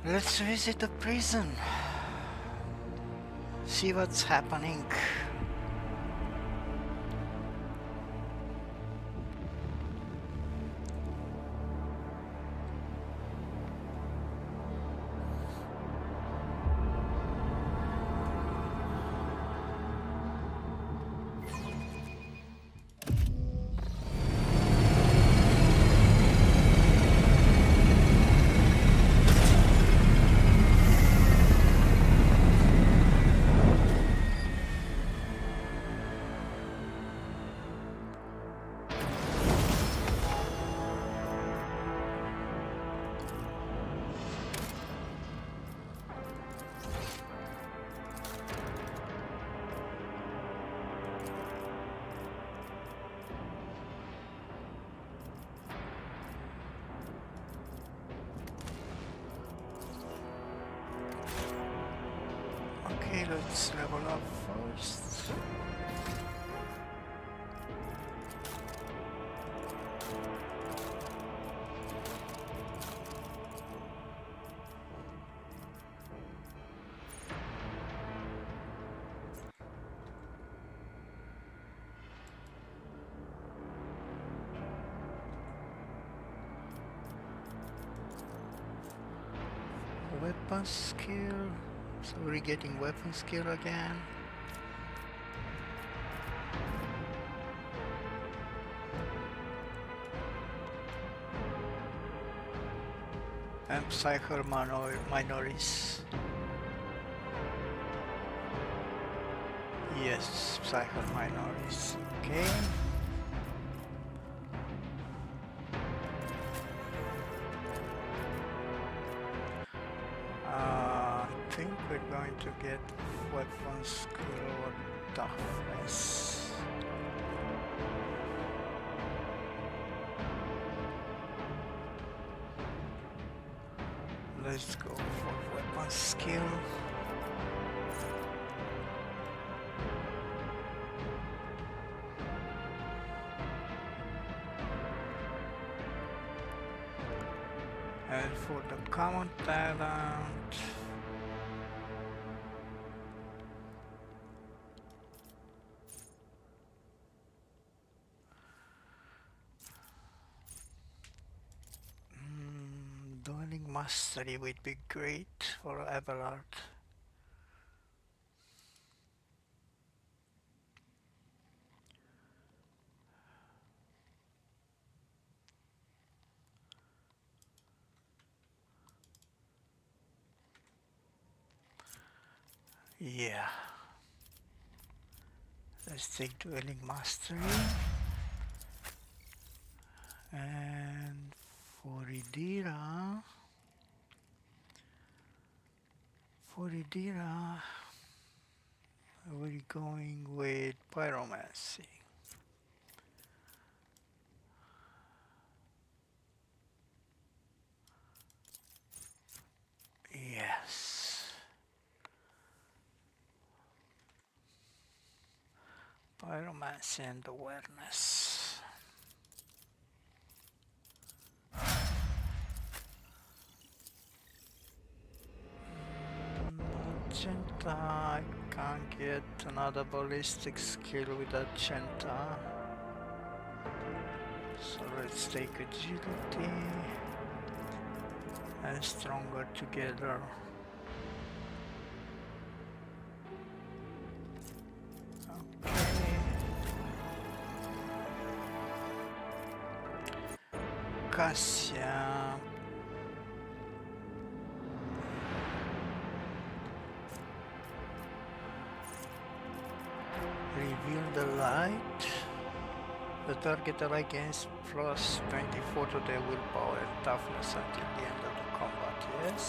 Let's visit the prison. See what's happening. Okay, let's level up first. Weapon skill. So we're getting weapon skill again. And psycho minorities. Yes, psycho minorities. Okay. I think we're going to get weapon skill or toughness. Let's go for weapon skill. And for the common talent, dueling mastery would be great for Everard. Yeah. Let's take dueling mastery. And for Idira, we're going with pyromancy. Yes. Pyromancy and awareness. Magenta, I can't get another ballistic skill with Magenta. So let's take agility and stronger together. Okay. Cassia. Reveal the light. The target ally gains plus 24 to their willpower and toughness until the end of the combat. Yes.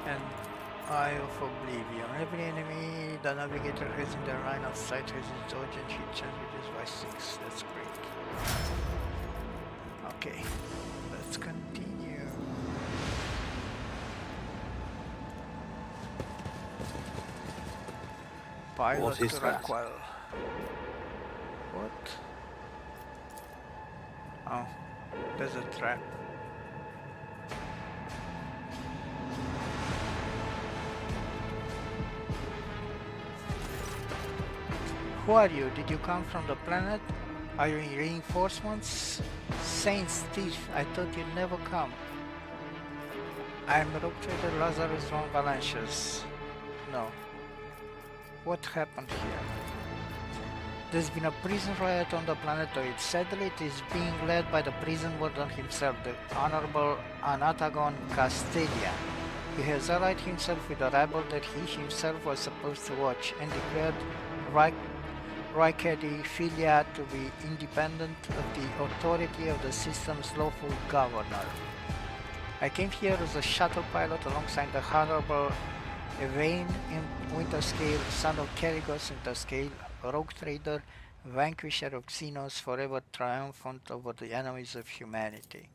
And Eye of Oblivion. Every enemy the navigator has in their line of sight has its dodge and hit chance reduced by 6. That's great. Okay, let's continue. Pilot What is that? Rockwell. What? Oh, there's a trap. Who are you? Did you come from the planet? Are you in reinforcements? Saints, thief, I thought you'd never come. I'm Rogue Trader Lazarus von Valancius. No. What happened here? There's been a prison riot on the planetoid. Sadly, it is being led by the prison warden himself, the Honorable Anatagon Castelia. He has allied himself with a rebel that he himself was supposed to watch and declared Raikedi Filia to be independent of the authority of the system's lawful governor. I came here as a shuttle pilot alongside the Honorable Evain Winterscale, son of Kerrigos Winterscale, rogue trader, vanquisher of Xenos, forever triumphant over the enemies of humanity.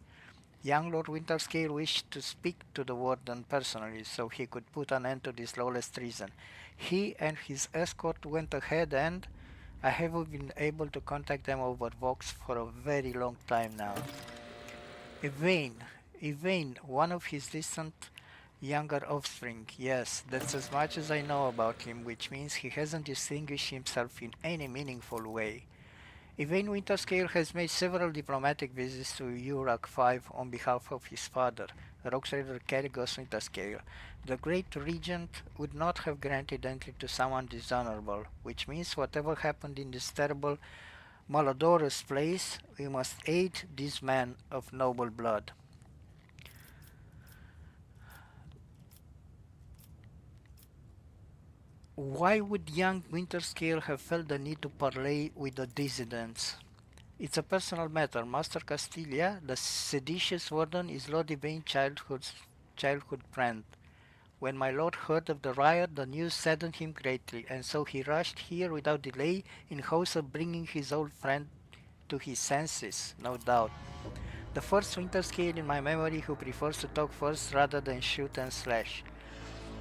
Young Lord Winterscale wished to speak to the warden personally so he could put an end to this lawless treason. He and his escort went ahead and I haven't been able to contact them over Vox for a very long time now. Evain, one of his distant younger offspring. Yes, that's as much as I know about him, which means he hasn't distinguished himself in any meaningful way. Evain Winterscale has made several diplomatic visits to Urak 5 on behalf of his father, Rogue Trader Kerrigos Winterscale. The Great Regent would not have granted entry to someone dishonorable, which means whatever happened in this terrible malodorous place, we must aid this man of noble blood. Why would young Winterscale have felt the need to parley with the dissidents? It's a personal matter. Master Castilia, the seditious warden, is Lord Evain's childhood friend. When my lord heard of the riot, the news saddened him greatly, and so he rushed here without delay in hopes of bringing his old friend to his senses, no doubt. The first Winterscale in my memory who prefers to talk first rather than shoot and slash.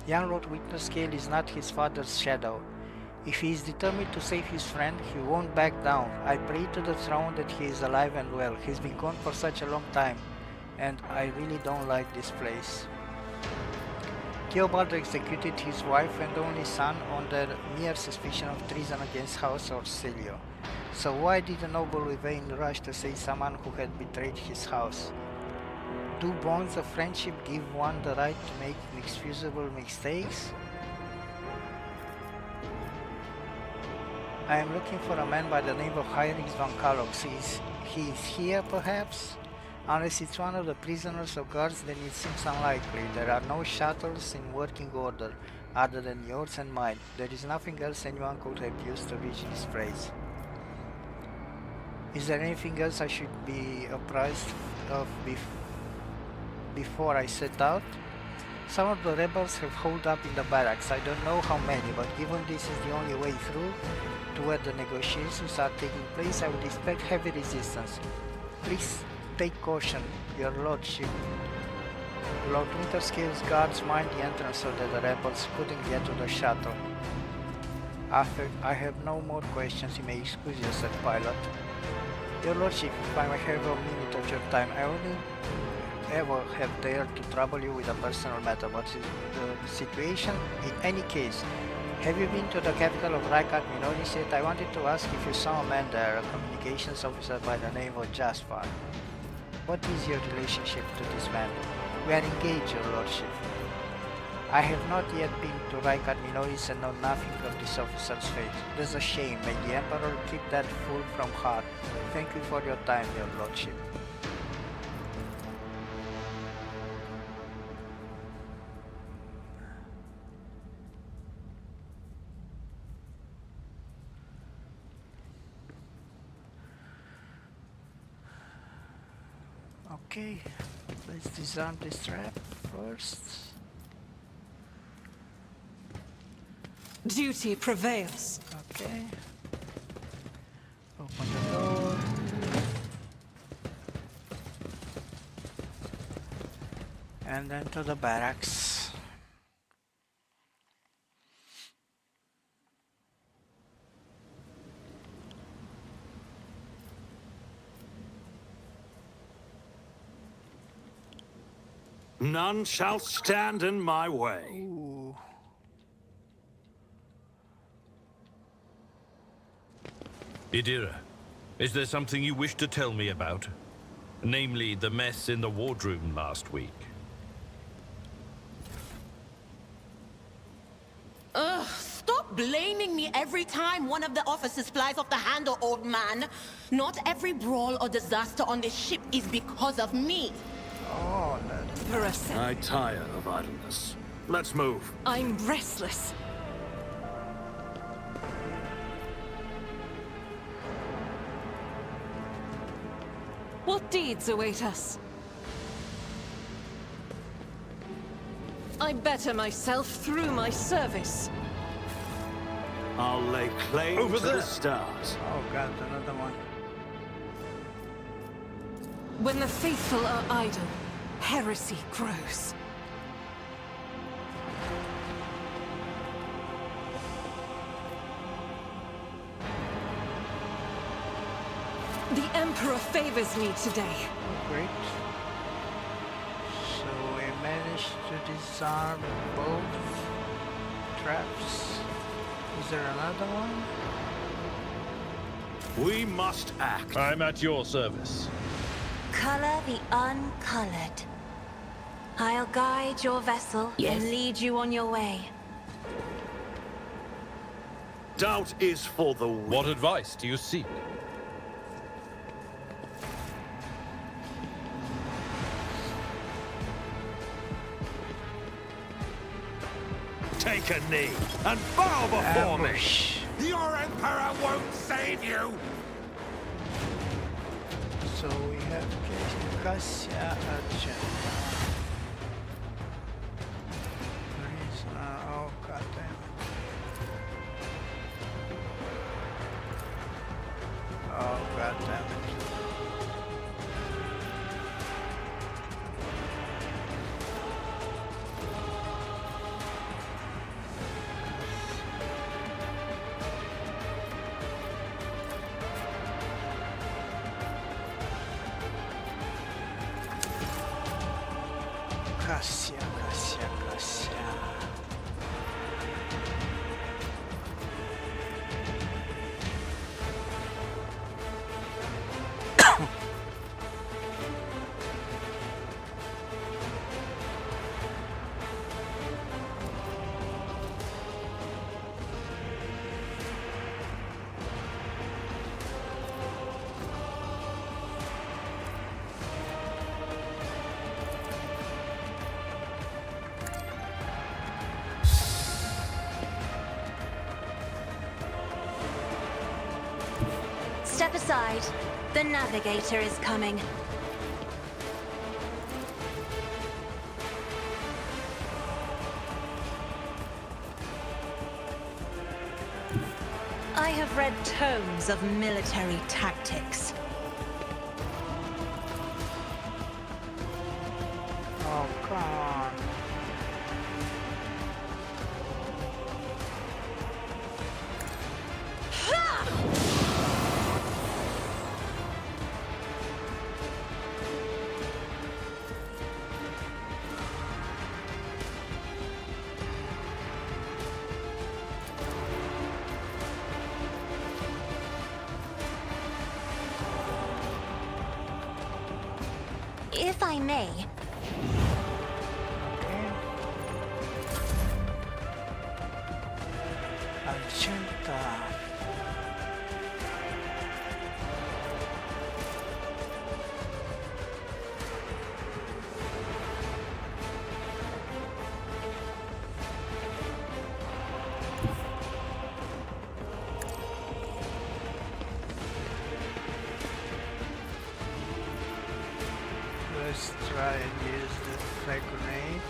Young Lord Winterscale is not his father's shadow. If he is determined to save his friend, he won't back down. I pray to the throne that he is alive and well. He's been gone for such a long time, and I really don't like this place. Theobald executed his wife and only son on the mere suspicion of treason against House Orsilio. So why did the noble Evain rush to save someone who had betrayed his house? Do bonds of friendship give one the right to make inexcusable mistakes? I am looking for a man by the name of Hyrix von Kalox. He is here, perhaps? Unless it's one of the prisoners or guards, then it seems unlikely. There are no shuttles in working order, other than yours and mine. There is nothing else anyone could have used to reach this place. Is there anything else I should be apprised of before I set out? Some of the rebels have holed up in the barracks. I don't know how many, but given this is the only way through to where the negotiations are taking place, I would expect heavy resistance. Please take caution, your lordship. Lord Winterscale's guards mind the entrance so that the rebels couldn't get to the shuttle. I have no more questions. You may excuse yourself, pilot. Your lordship, if I may have a minute of your time, I only ever have dared to trouble you with a personal matter. What is the situation? In any case, have you been to the capital of Raikat Minoris yet? I wanted to ask if you saw a man there, a communications officer by the name of Jaspar. What is your relationship to this man? We are engaged, your lordship. I have not yet been to Raikat Minoris and know nothing of this officer's fate. That's a shame. May the Emperor keep that fool from heart. Thank you for your time, your lordship. Okay, let's disarm this trap first. Duty prevails. Okay. Open the door. And then to the barracks. None shall stand in my way. Ooh. Idira, is there something you wish to tell me about? Namely, the mess in the wardroom last week. Ugh, stop blaming me every time one of the officers flies off the handle, old man. Not every brawl or disaster on this ship is because of me. Oh, that's For a second, I tire of idleness. Let's move. I'm restless. What deeds await us? I better myself through my service. I'll lay claim Over to there. the stars. oh god, another one. When the faithful are idle, heresy grows. The Emperor favors me today. Great. So we managed to disarm both traps. Is there another one? We must act. I'm at your service. Color the uncolored. I'll guide your vessel Yes. and lead you on your way. Doubt is for the weak. What advice do you seek? Take a knee and bow before me. Ambush. Your Emperor won't save you. So we have Cassia agenda. Prisoner, oh god damn it. Oh god damn it. Cassia, Cassia, Cassia. Step aside. The navigator is coming. I have read tomes of military tactics. Oh come on. If I may, Okay. Agenda. Let's try and use the flag grenade.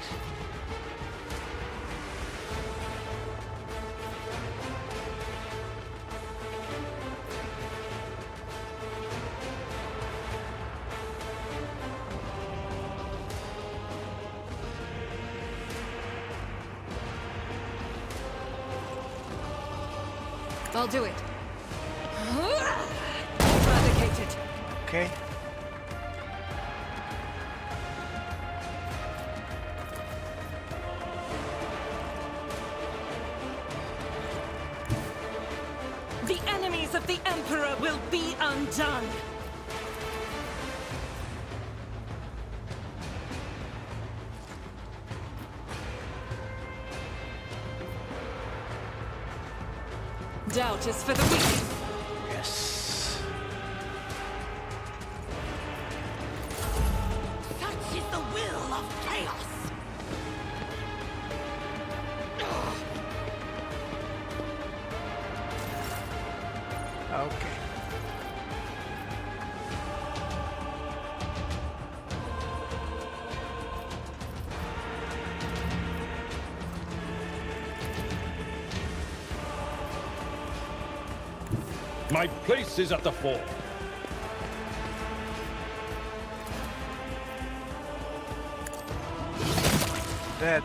I'll do it. Eradicated. Okay. The enemy's wrath of the Emperor will be undone. Doubt is for the weak. Yes. Such is the will of chaos. Okay. My place is at the fore. Dead.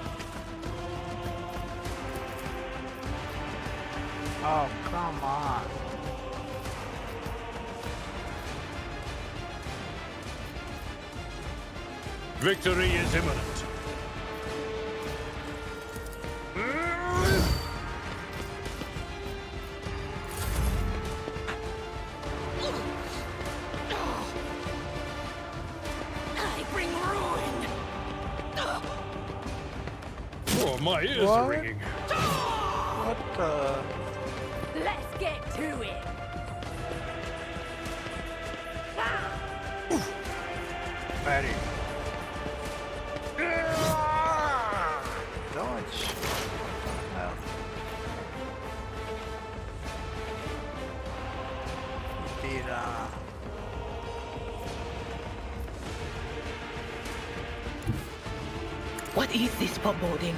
Oh, come on. Victory is imminent. I bring ruin. Oh, my ears What? are ringing. What the? Let's get to it. Very. Dodge. Well. Tira. What is this foreboding?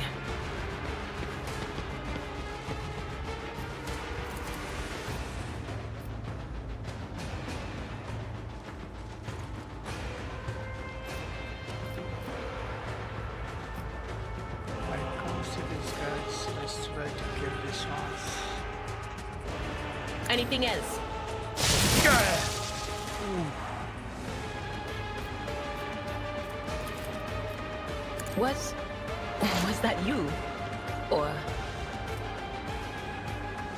I can't see these guys. Let's try to kill this one. Anything else? Was that you? Or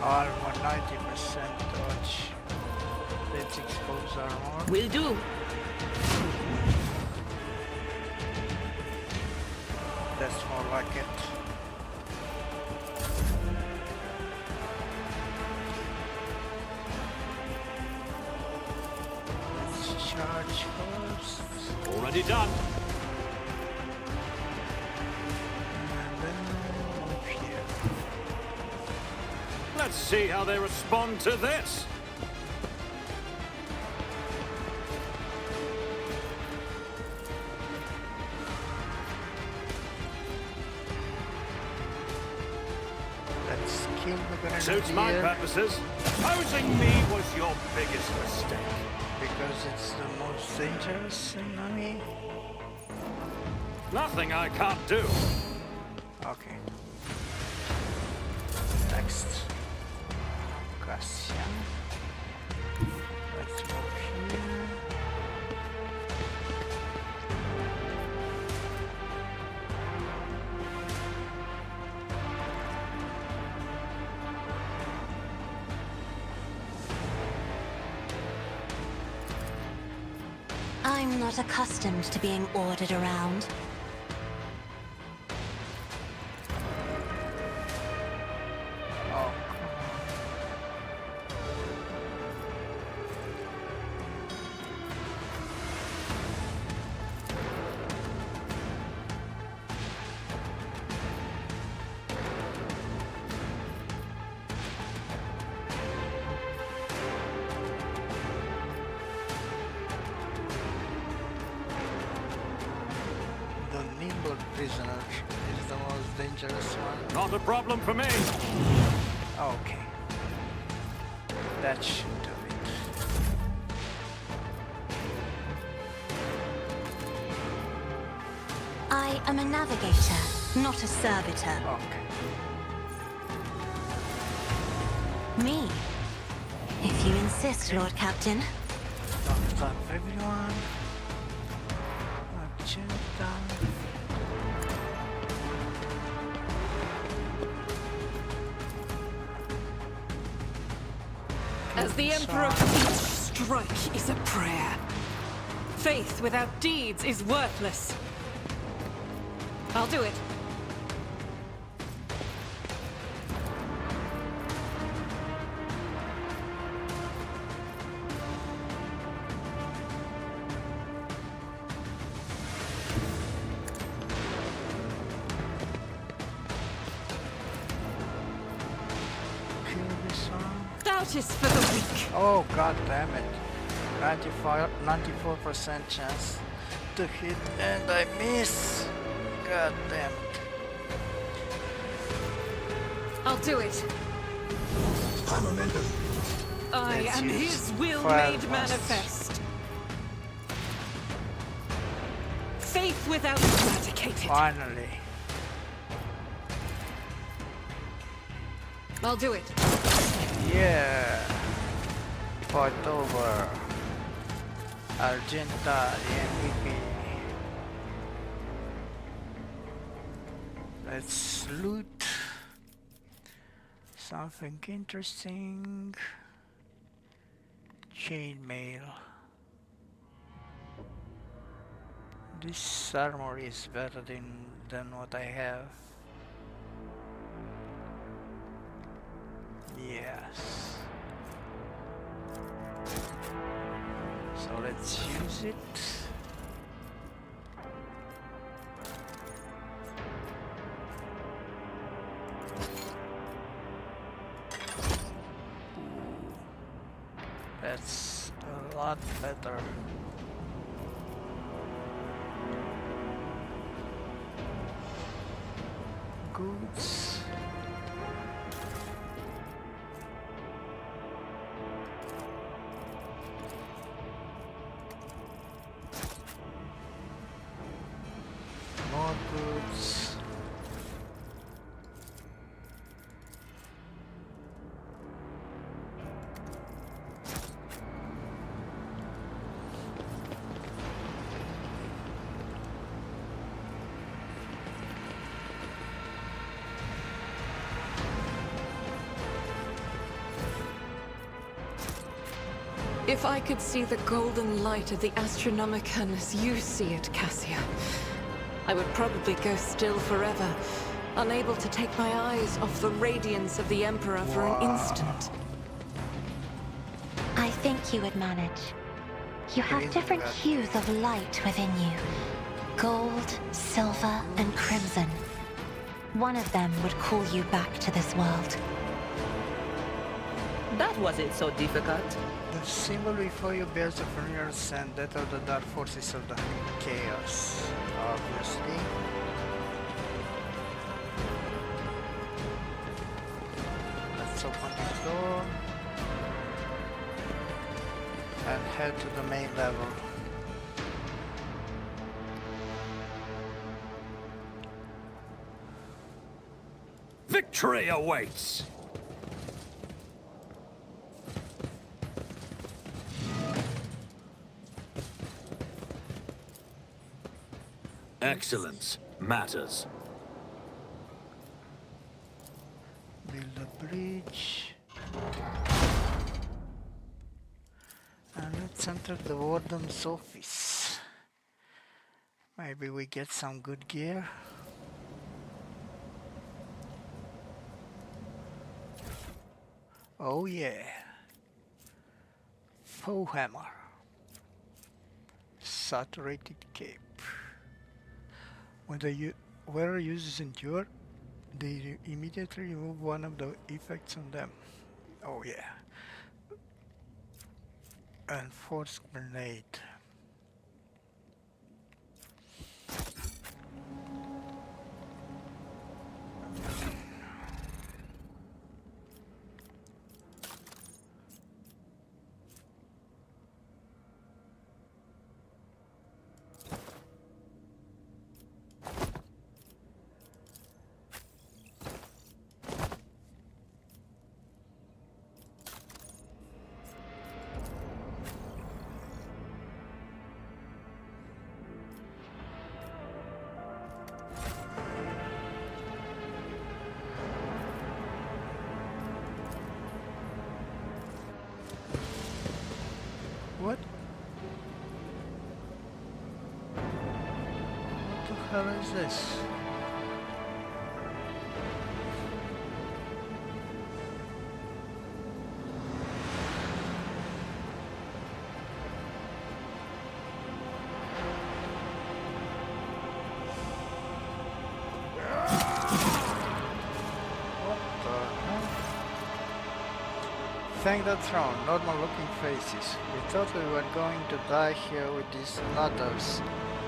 Armor 90% dodge. Let's expose armor. will do? That's more like it. Let's charge first. Already done. And then move here. Let's see how they respond to this. Let's kill the grenadier. Suits my purposes. Opposing me was your biggest mistake. Because it's the most dangerous enemy. Nothing I can't do. Okay. Next. Cassian. Let's move here. I'm not accustomed to being ordered around. Oh, the nimble prisoner is the most dangerous one. Not a problem for me. Okay. That should do it. I am a navigator, not a servitor. Okay. Me. If you insist, Lord Captain. Knocked up everyone. Agenda. As the Emperor, each strike is a prayer. Faith without deeds is worthless. I'll do it. Kill this one. Doubt is for the weak. Oh god damn it. 94% chance to hit and I miss. God damn it. I'll do it. I Let's am use his will fire made blast. manifest. Faith without eradicated. Finally. I'll do it. Yeah. Fight over. Argenta, the MVP. Let's loot something interesting. Chainmail. This armor is better than what I have. Yes. So let's use it. That's a lot better. Goods. More goods. If I could see the golden light of the Astronomicon as you see it, Cassia, I would probably go still forever, unable to take my eyes off the radiance of the Emperor for an instant. I think you would manage. You have different hues of light within you. Gold, silver, and crimson. One of them would call you back to this world. That wasn't so difficult. The symbol before you bears the familiar scent that of the dark forces of the chaos, obviously. Let's open this door and head to the main level. Victory awaits! Excellence matters. Build a bridge. And let's enter the warden's office. Maybe we get some good gear. Oh yeah. Warhammer. Saturated cape. When the wearer uses endure, they immediately remove one of the effects on them. Oh yeah. And force grenade. hell is this? Thank the throne, normal looking faces. We thought we were going to die here with these nutters.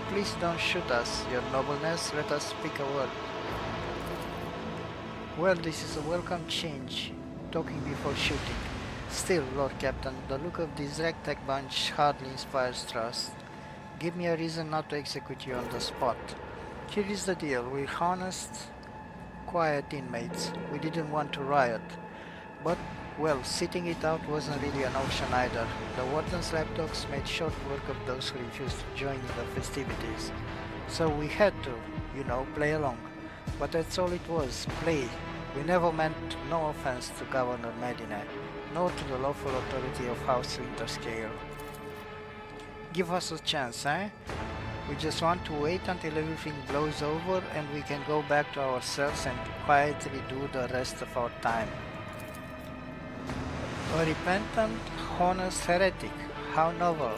Please don't shoot us, your nobleness, let us speak a word. Well, this is a welcome change, talking before shooting. Still, Lord Captain, the look of this ragtag bunch hardly inspires trust. Give me a reason not to execute you on the spot. Here is the deal, we're honest, quiet inmates. We didn't want to riot. But well, sitting it out wasn't really an option either. The warden's lapdogs made short work of those who refused to join in the festivities. So we had to, you know, play along. But that's all it was, play. We never meant no offense to Governor Medina, nor to the lawful authority of House Winterscale. Give us a chance, eh? We just want to wait until everything blows over and we can go back to ourselves and quietly do the rest of our time. A repentant, honest heretic, how novel.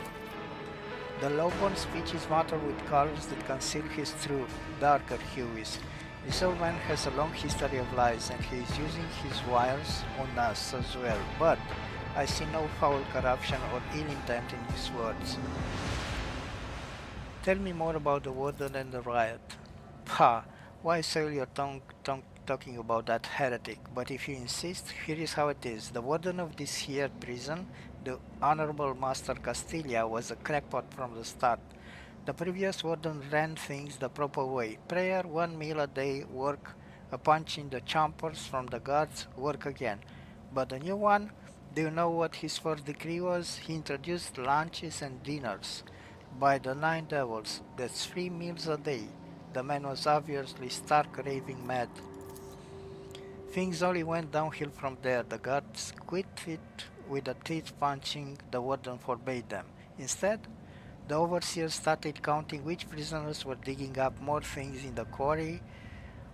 The low-born speech is mottled with colors that conceal his true, darker hues. This old man has a long history of lies and he is using his wires on us as well, but I see no foul corruption or ill intent in his words. Tell me more about the warden and the riot. Pah, why soil your tongue talking about that heretic, but if you insist, here is how it is. The warden of this here prison, the Honorable Master Castilla, was a crackpot from the start. The previous warden ran things the proper way. Prayer, 1 meal a day, work, a punch in the chompers from the guards, work again. But the new one, do you know what his first decree was? He introduced lunches and dinners. By the 9 devils, that's 3 meals a day. The man was obviously stark raving mad. Things only went downhill from there. The guards quit it with the teeth punching the warden forbade them. Instead, the overseers started counting which prisoners were digging up more things in the quarry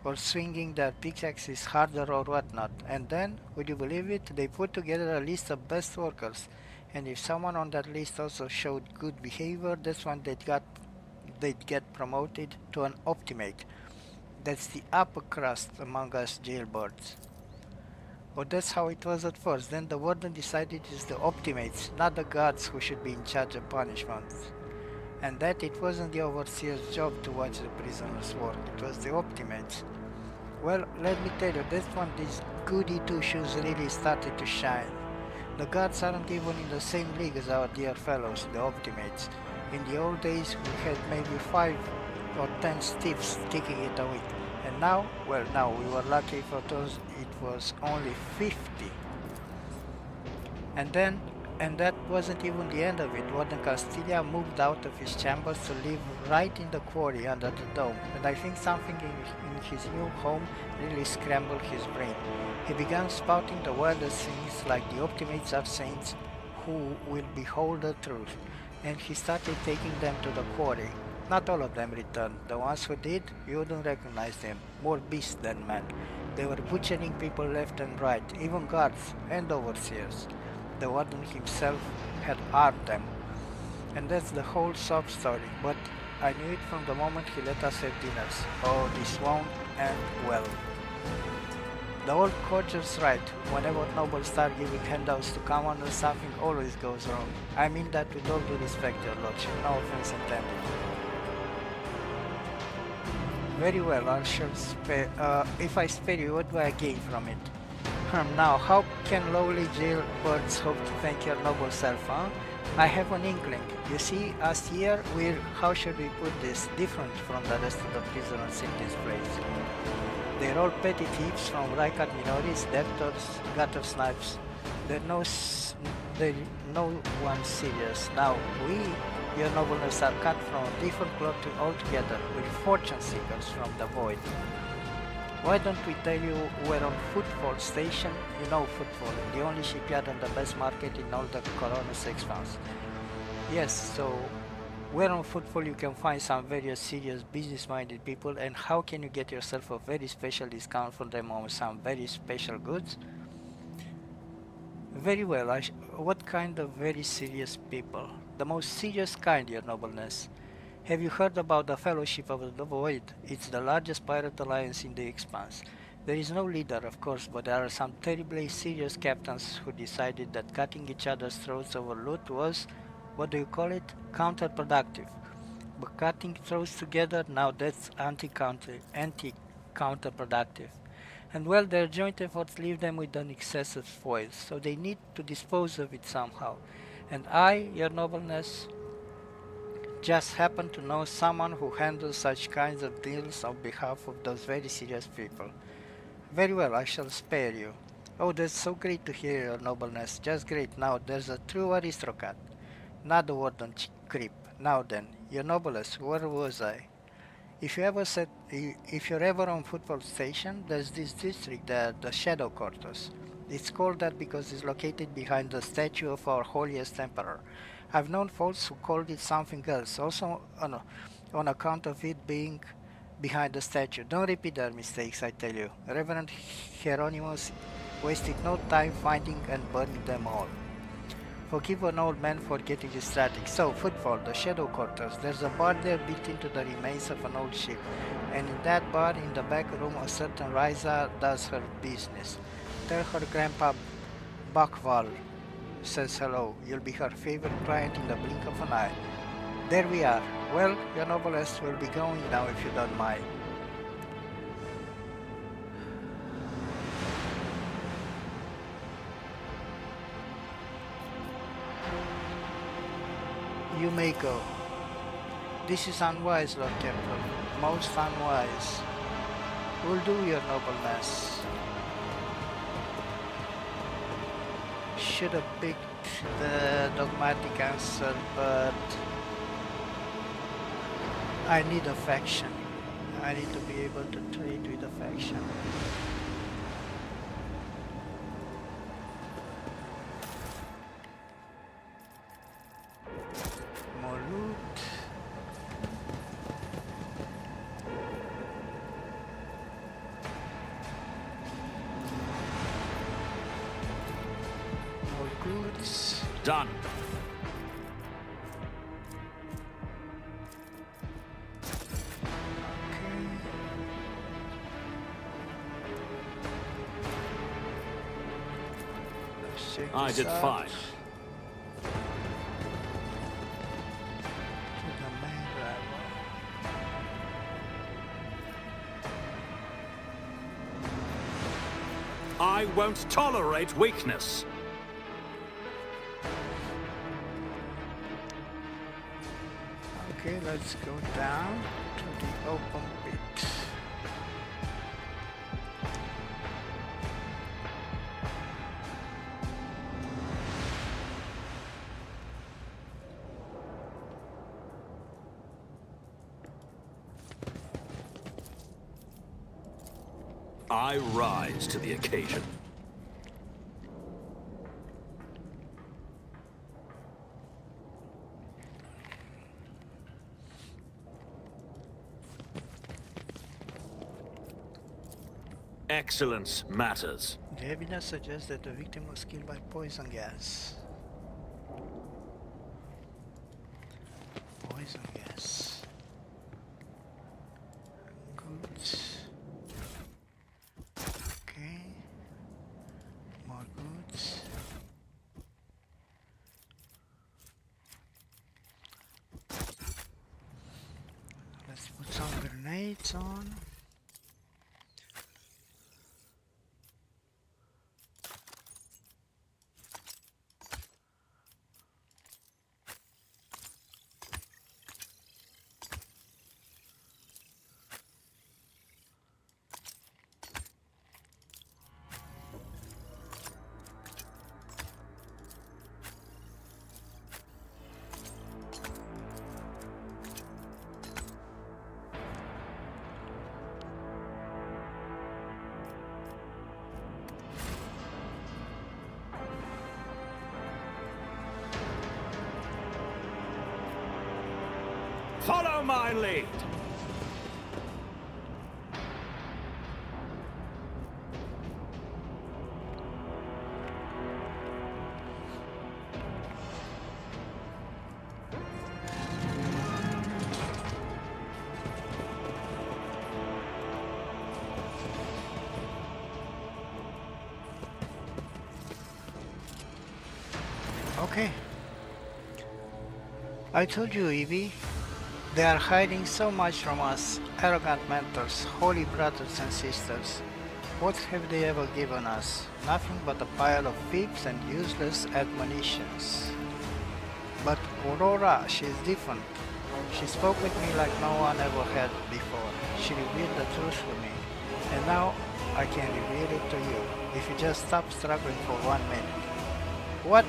or swinging their pickaxes harder or whatnot. And then, would you believe it, they put together a list of best workers. And if someone on that list also showed good behavior, that's when they'd get promoted to an optimate. That's the upper crust among us jailbirds. Or that's how it was at first. Then the warden decided it's the optimates, not the guards, who should be in charge of punishments. And that it wasn't the overseer's job to watch the prisoners work, it was the optimates. Well, let me tell you, that's when these goody two-shoes really started to shine. The guards aren't even in the same league as our dear fellows, the optimates. In the old days, we had maybe 5 or 10 stiffs kicking it a week. And now, well, now we were lucky for those it was only 50. And that wasn't even the end of it. Warden Castilla moved out of his chambers to live right in the quarry under the dome. And I think something in his new home really scrambled his brain. He began spouting the wildest things like the optimates are saints who will behold the truth. And he started taking them to the quarry. Not all of them returned. The ones who did, you wouldn't recognize them. More beasts than men. They were butchering people left and right, even guards and overseers. The warden himself had armed them. And that's the whole sob story, but I knew it from the moment he let us have dinners. Oh, this won't end well. The old courtier's right. Whenever nobles start giving handouts to commoners, something always goes wrong. I mean that with all due respect, your lordship. No offense intended. Very well, I shall spare. If I spare you, what do I gain from it? Now, how can lowly jailbirds hope to thank your noble self, huh? I have an inkling. You see, us here, we're, how should we put this, different from the rest of the prisoners in this place. They're all petty thieves from Rykard minorities, debtors, gutter snipes. They're no one serious. Now, we, your nobleness, are cut from a different cloth altogether. We're fortune seekers from the void. Why don't we tell you we're on Footfall Station? You know Footfall, the only shipyard and the best market in all the Coronis expanse. Yes, so Where on football you can find some very serious business-minded people, and how can you get yourself a very special discount from them on some very special goods? Very well. What kind of very serious people? The most serious kind, your nobleness. Have you heard about the Fellowship of the Void? It's the largest pirate alliance in the Expanse. There is no leader, of course, but there are some terribly serious captains who decided that cutting each other's throats over loot was, what do you call it, counterproductive. But cutting throats together, now that's anti-counterproductive. And well, their joint efforts leave them with an excessive spoil, so they need to dispose of it somehow. And I, your nobleness, just happen to know someone who handles such kinds of deals on behalf of those very serious people. Very well, I shall spare you. Oh, that's so great to hear, your nobleness. Just great. Now, there's a true aristocrat. Not the warden creep. Now then, your nobleness, where was I? If you're ever on football station, there's this district there, the Shadow Quarters. It's called that because it's located behind the statue of our holiest emperor. I've known folks who called it something else, also on account of it being behind the statue. Don't repeat their mistakes, I tell you. Reverend Hieronymus wasted no time finding and burning them all. Forgive an old man for getting distracted. So, football, the Shadow Quarters. There's a bar there built into the remains of an old ship. And in that bar, in the back room, a certain Ryza does her business. Tell her grandpa Bakval says hello. You'll be her favorite client in the blink of an eye. There we are. Well, your noblest will be going now if you don't mind. You may go. This is unwise, Lord Templar. Most unwise. Will do, your nobleness. Should have picked the dogmatic answer, but I need affection. I need to be able to trade with affection. More loot. More goods. Done. I did fine. I won't tolerate weakness. Okay, let's go down to the open pit. I rise to the occasion. Excellence matters. The evidence suggests that the victim was killed by poison gas. Poison gas. Goods. Okay. More goods. Let's put some grenades on. Follow my lead. Okay. I told you, Evie. They are hiding so much from us, arrogant mentors, holy brothers and sisters. What have they ever given us? Nothing but a pile of fibs and useless admonitions. But Aurora, she is different. She spoke with me like no one ever had before. She revealed the truth to me. And now I can reveal it to you, if you just stop struggling for 1 minute. What?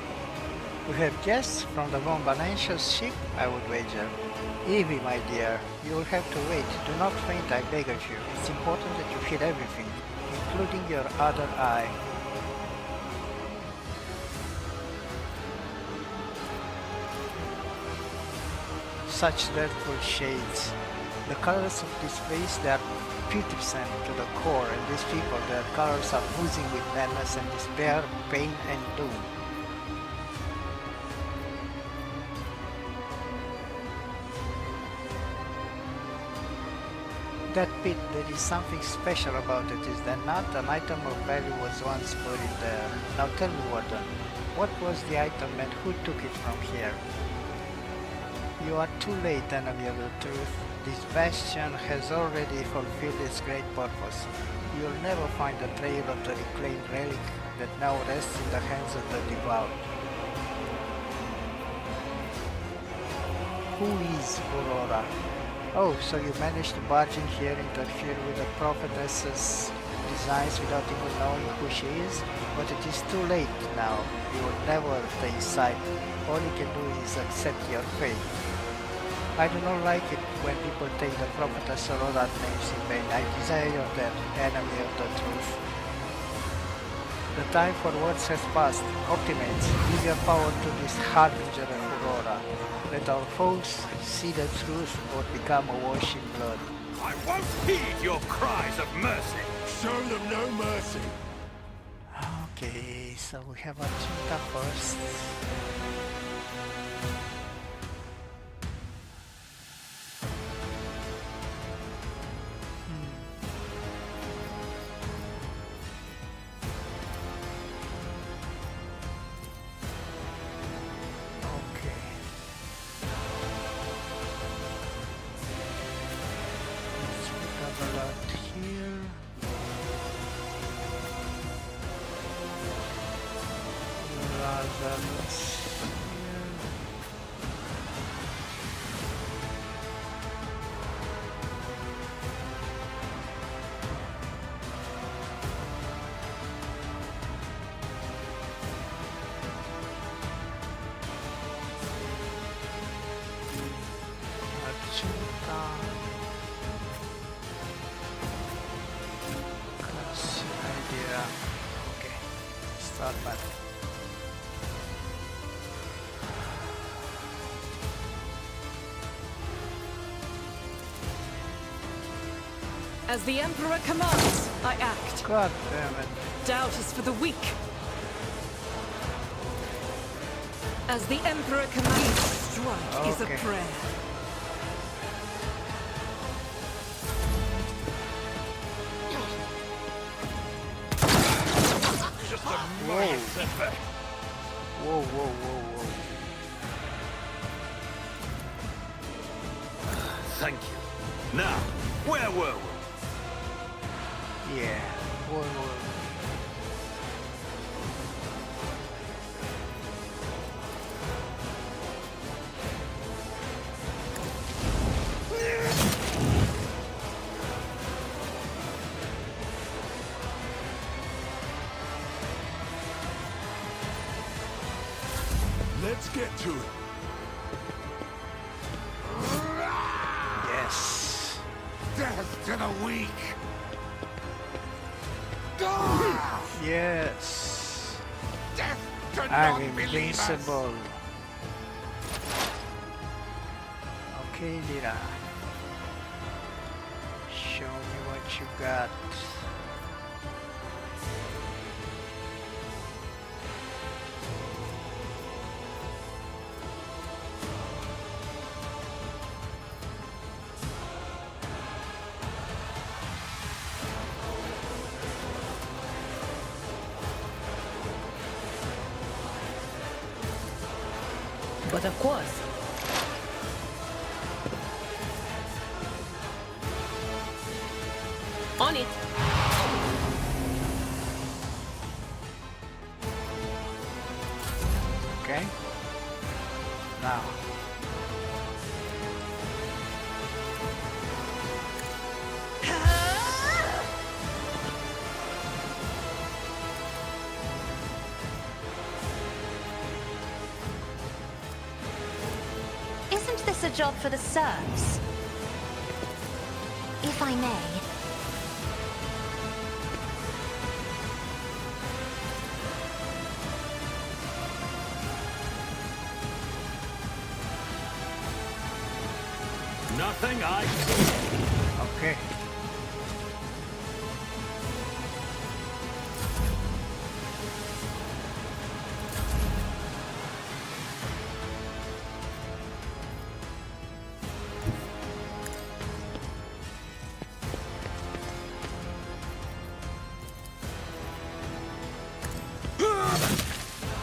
You have guests from the Bombanential ship, I would wager. Evie, my dear, you will have to wait. Do not faint, I beg of you. It's important that you feel everything, including your other eye. Such dreadful shades. The colors of this place, they are putrescent to the core, and these people, their colors are oozing with madness and despair, pain and doom. That pit, there is something special about it, is there not? An item of value was once put in there. Now tell me, Warden, what was the item and who took it from here? You are too late, enemy of the truth. This bastion has already fulfilled its great purpose. You will never find a trail of the reclaimed relic that now rests in the hands of the devoured. Who is Aurora? Oh, so you managed to barge in here, interfere with the prophetess's designs without even knowing who she is? But it is too late now. You will never attain sight. All you can do is accept your fate. I do not like it when people take the prophetess Aurora names in vain. I desire your death, enemy of the truth. The time for words has passed. Optimates, give your power to this harbinger of Aurora. Let our foes see the truth or become awash in blood. I won't heed your cries of mercy. Show them no mercy. Okay, so we have a Chinta first. As the Emperor commands, I act. God damn it. Doubt is for the weak. As the Emperor commands, strike is a prayer. Just a minor setback. Whoa, whoa, whoa, whoa. Thank you. Now, where were we? Yeah. Whoa, whoa. Let's get to it. Yes. Death to the weak. Yes. Death to I'm non-believers. invincible. Okay, Lira. Show me what you got. But of course. On it. Okay. Now. Isn't this a job for the serfs? If I may. Nothing I... Okay.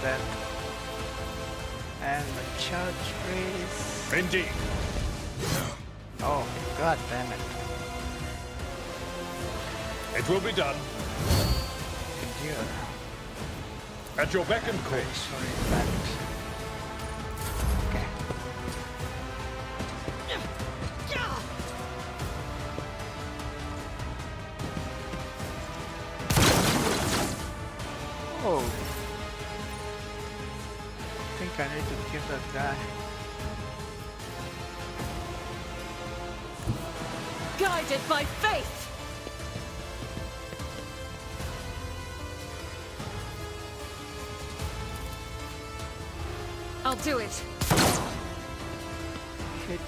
That and the charge raise. Indeed. Oh, god damn it. It will be done. Endure. At your beck and call. Okay, sorry, that. Okay. Oh. I think I need to kill that guy. Guided by faith! I'll do it. Hit.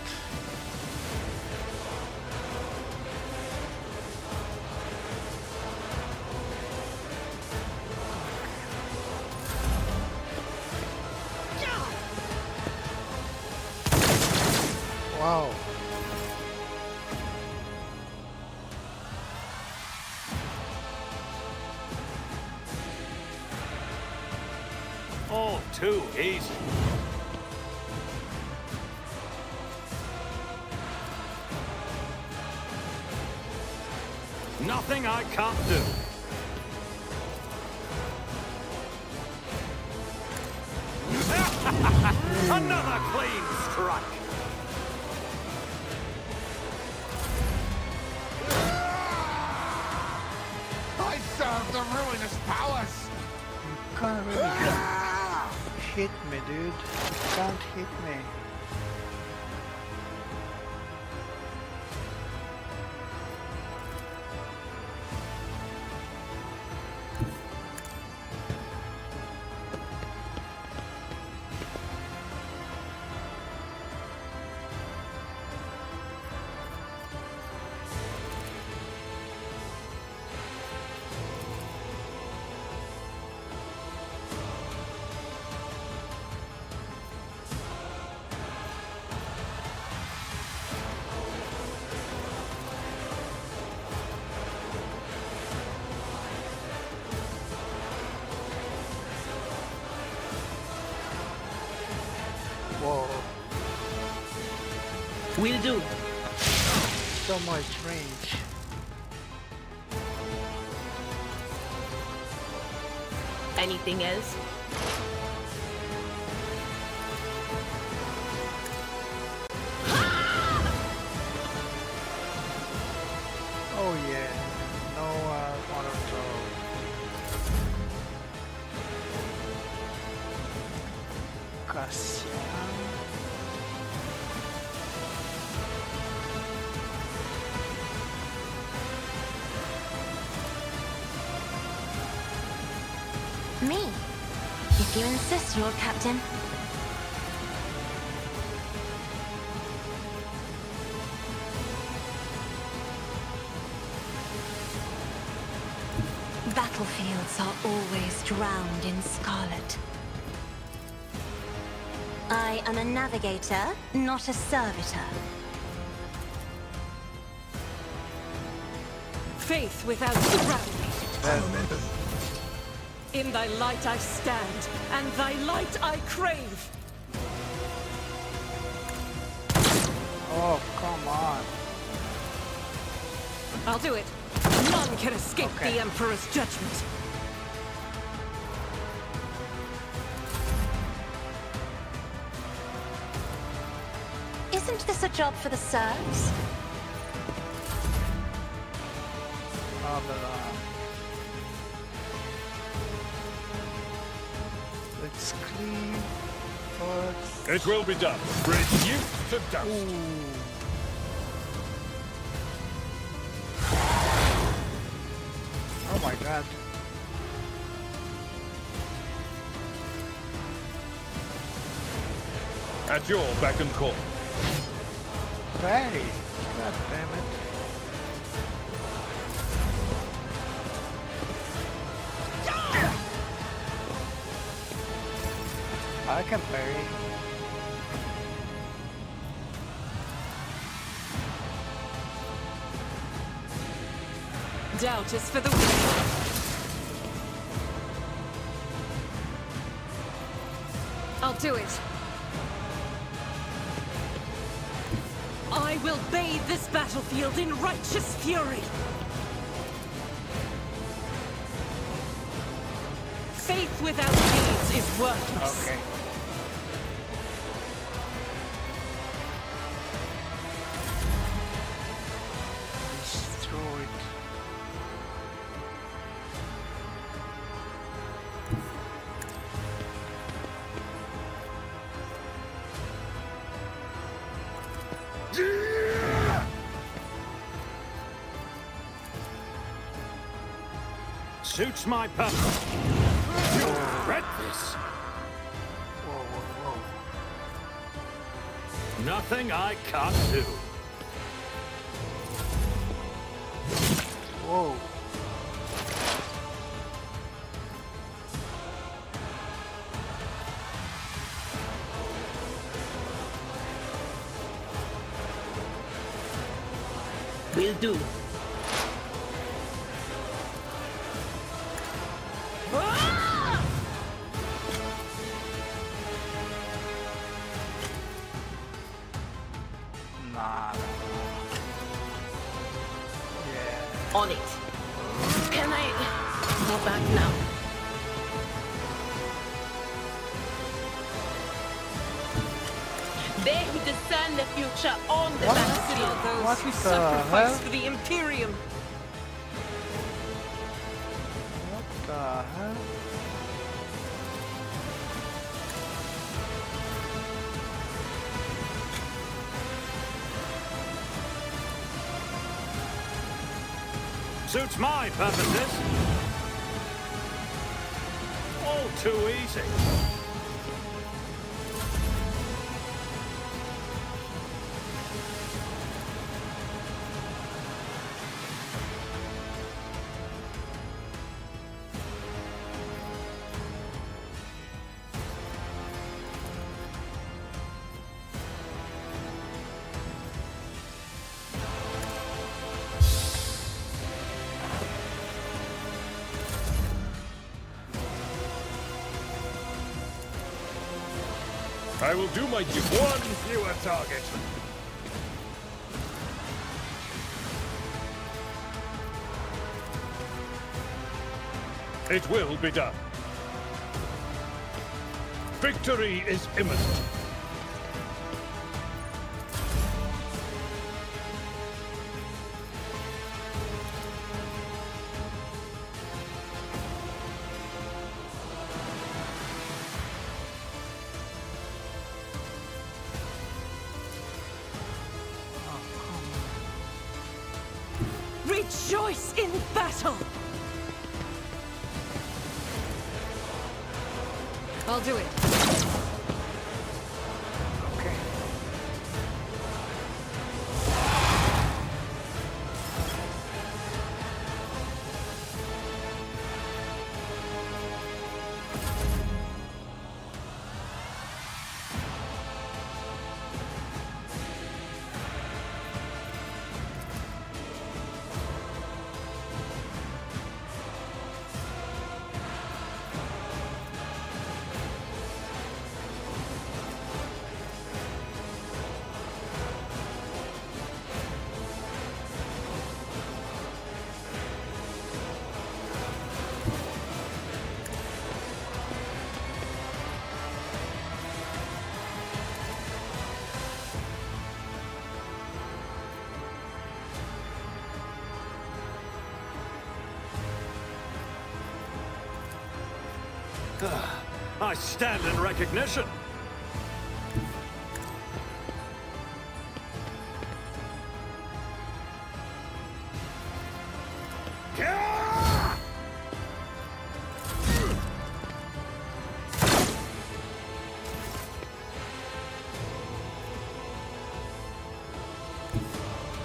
Wow. All too easy. Nothing I can't do. Another clean strike. I serve the ruinous powers! You can't really hit me, dude. You can't hit me. Whoa, Will do. so much range. Anything else? Oh yeah, no auto throw. Cassia. Me. If you insist, Lord Captain. battlefields are always drowned in scarlet. I am a navigator, not a servitor. Faith without surround. In thy light I stand, and thy light I crave. Oh, come on. I'll do it. None can escape the Emperor's judgment. Isn't this a job for the serfs? Let's clean first. It will be done. Reduced to dust. Oh my god. At your beck and call. Very. God damn it. I can parry. Doubt is for the weak. I'll do it. I will bathe this battlefield in righteous fury. Faith without deeds is worthless. Okay. Destroyed. Suits my purpose. You'll regret this. Whoa, whoa, whoa. Nothing I can't do. Whoa. Will do. Nah. Yeah. On it. Can I go back now? They who discern the future on the What? battlefield. Those What who the sacrifice hell? for the Imperium. What the hell? Suits my purposes. All too easy. I will do my duty. One fewer target. It will be done. Victory is imminent. Rejoice in battle! I'll do it. Okay. I stand in recognition.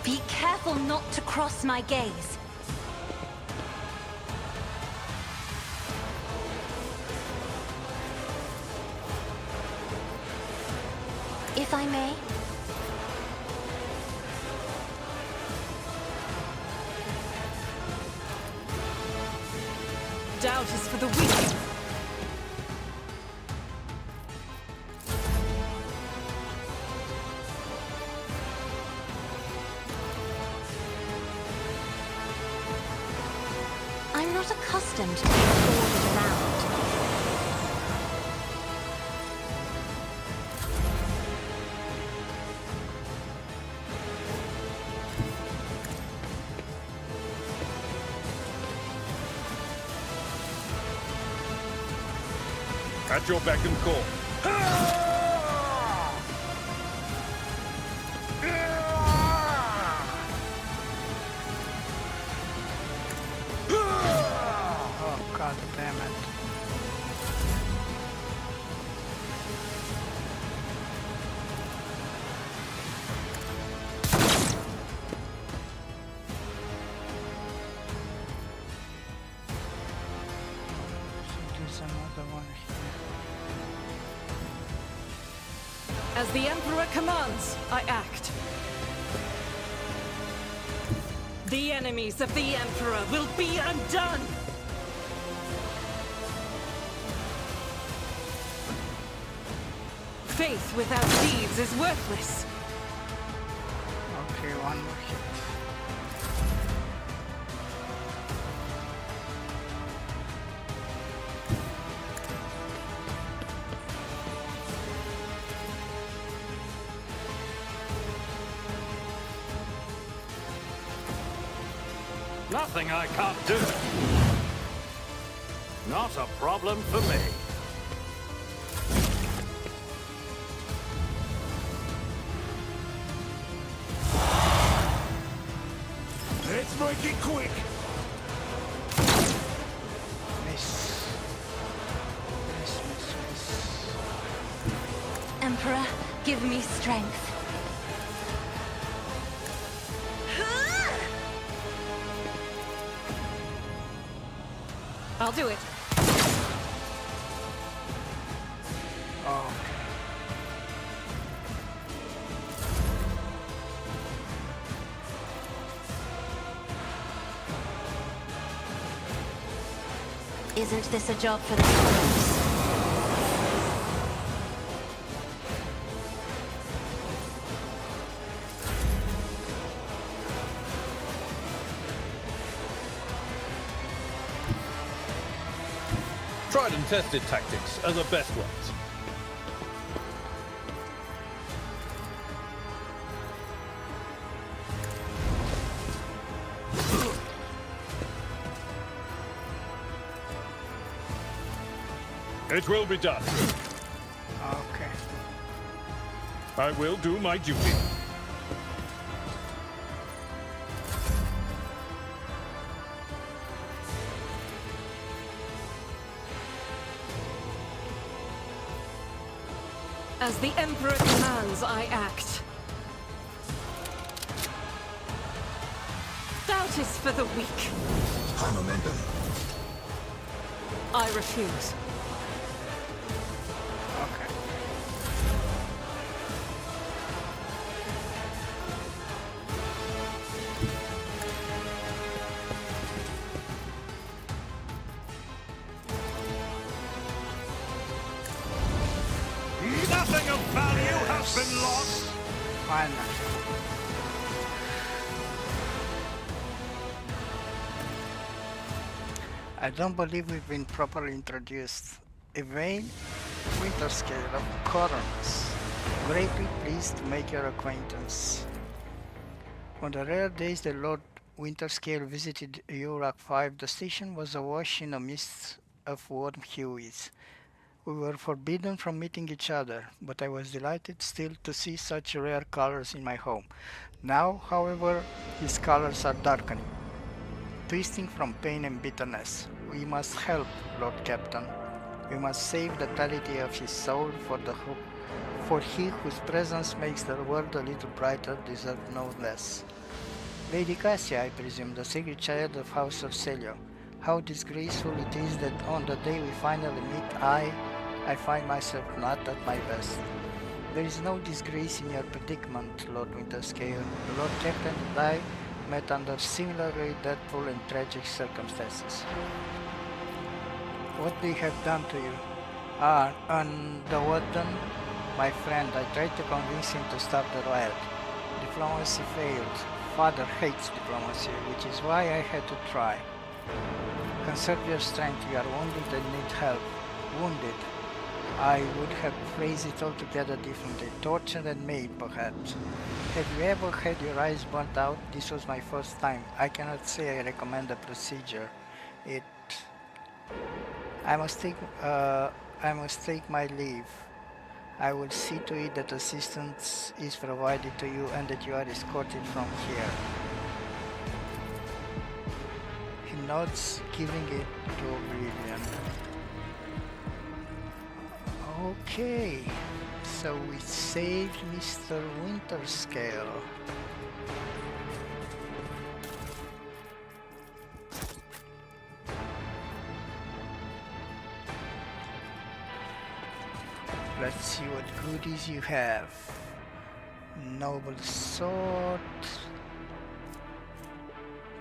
Be careful not to cross my gaze. If I may. Doubt is for the weak. I'm not accustomed to being ordered around. At your beck and call. Oh, god damn it. So there's another one here. As the Emperor commands, I act. The enemies of the Emperor will be undone! Faith without deeds is worthless. Okay, one more hit. Nothing I can't do. Not a problem for me. Let's make it quick. Miss. Miss. Emperor, give me strength. I'll do it. Oh. Isn't this a job for the heroes? Tried and tested tactics are the best ones. It will be done. Okay. I will do my duty. As the Emperor commands, I act. Doubt is for the weak. High momentum. I refuse. Okay. Nothing of value has been lost. Finally. I don't believe we've been properly introduced. Evane, Winter Scale of Coronas. Greatly pleased to make your acquaintance. On the rare days the Lord Winterscale visited Urak 5, the station was awash in a mist of warm hues. We were forbidden from meeting each other, but I was delighted still to see such rare colors in my home. Now, however, his colors are darkening, twisting from pain and bitterness. We must help, Lord Captain. We must save the clarity of his soul, for he whose presence makes the world a little brighter deserves no less. Lady Cassia, I presume, the sacred child of House of Celio. How disgraceful it is that on the day we finally meet, I find myself not at my best. There is no disgrace in your predicament, Lord Winterscale. The Lord Captain and I met under similarly dreadful and tragic circumstances. What they have done to you? And the warden, my friend, I tried to convince him to stop the riot. Diplomacy failed. Father hates diplomacy, which is why I had to try. Conserve your strength, you are wounded and need help. Wounded. I would have phrased it altogether differently. Tortured and made, perhaps. Have you ever had your eyes burnt out? This was my first time. I cannot say I recommend the procedure. I must take my leave. I will see to it that assistance is provided to you and that you are escorted from here. He nods, giving it to oblivion. Okay, so we saved Mr. Winterscale. Let's see what goodies you have. Noble sword,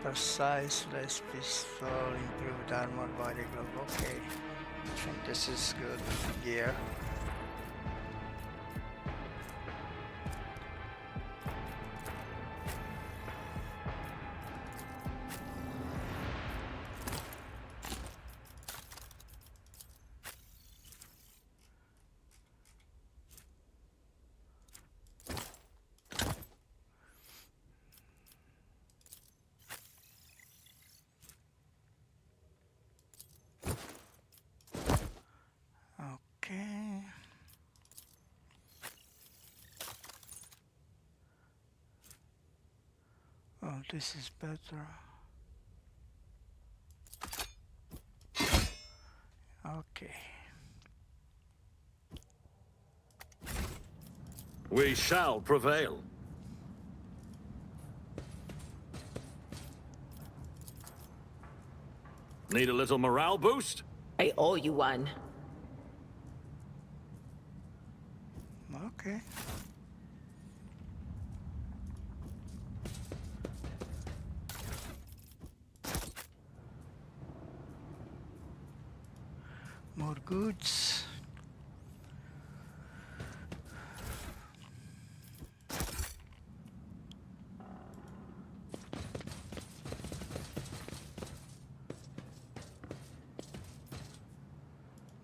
precise less pistol, improved armor, body glove. Okay, I think this is good gear. Okay. Oh, this is better. Okay. We shall prevail. Need a little morale boost? I owe you one. Okay. More goods.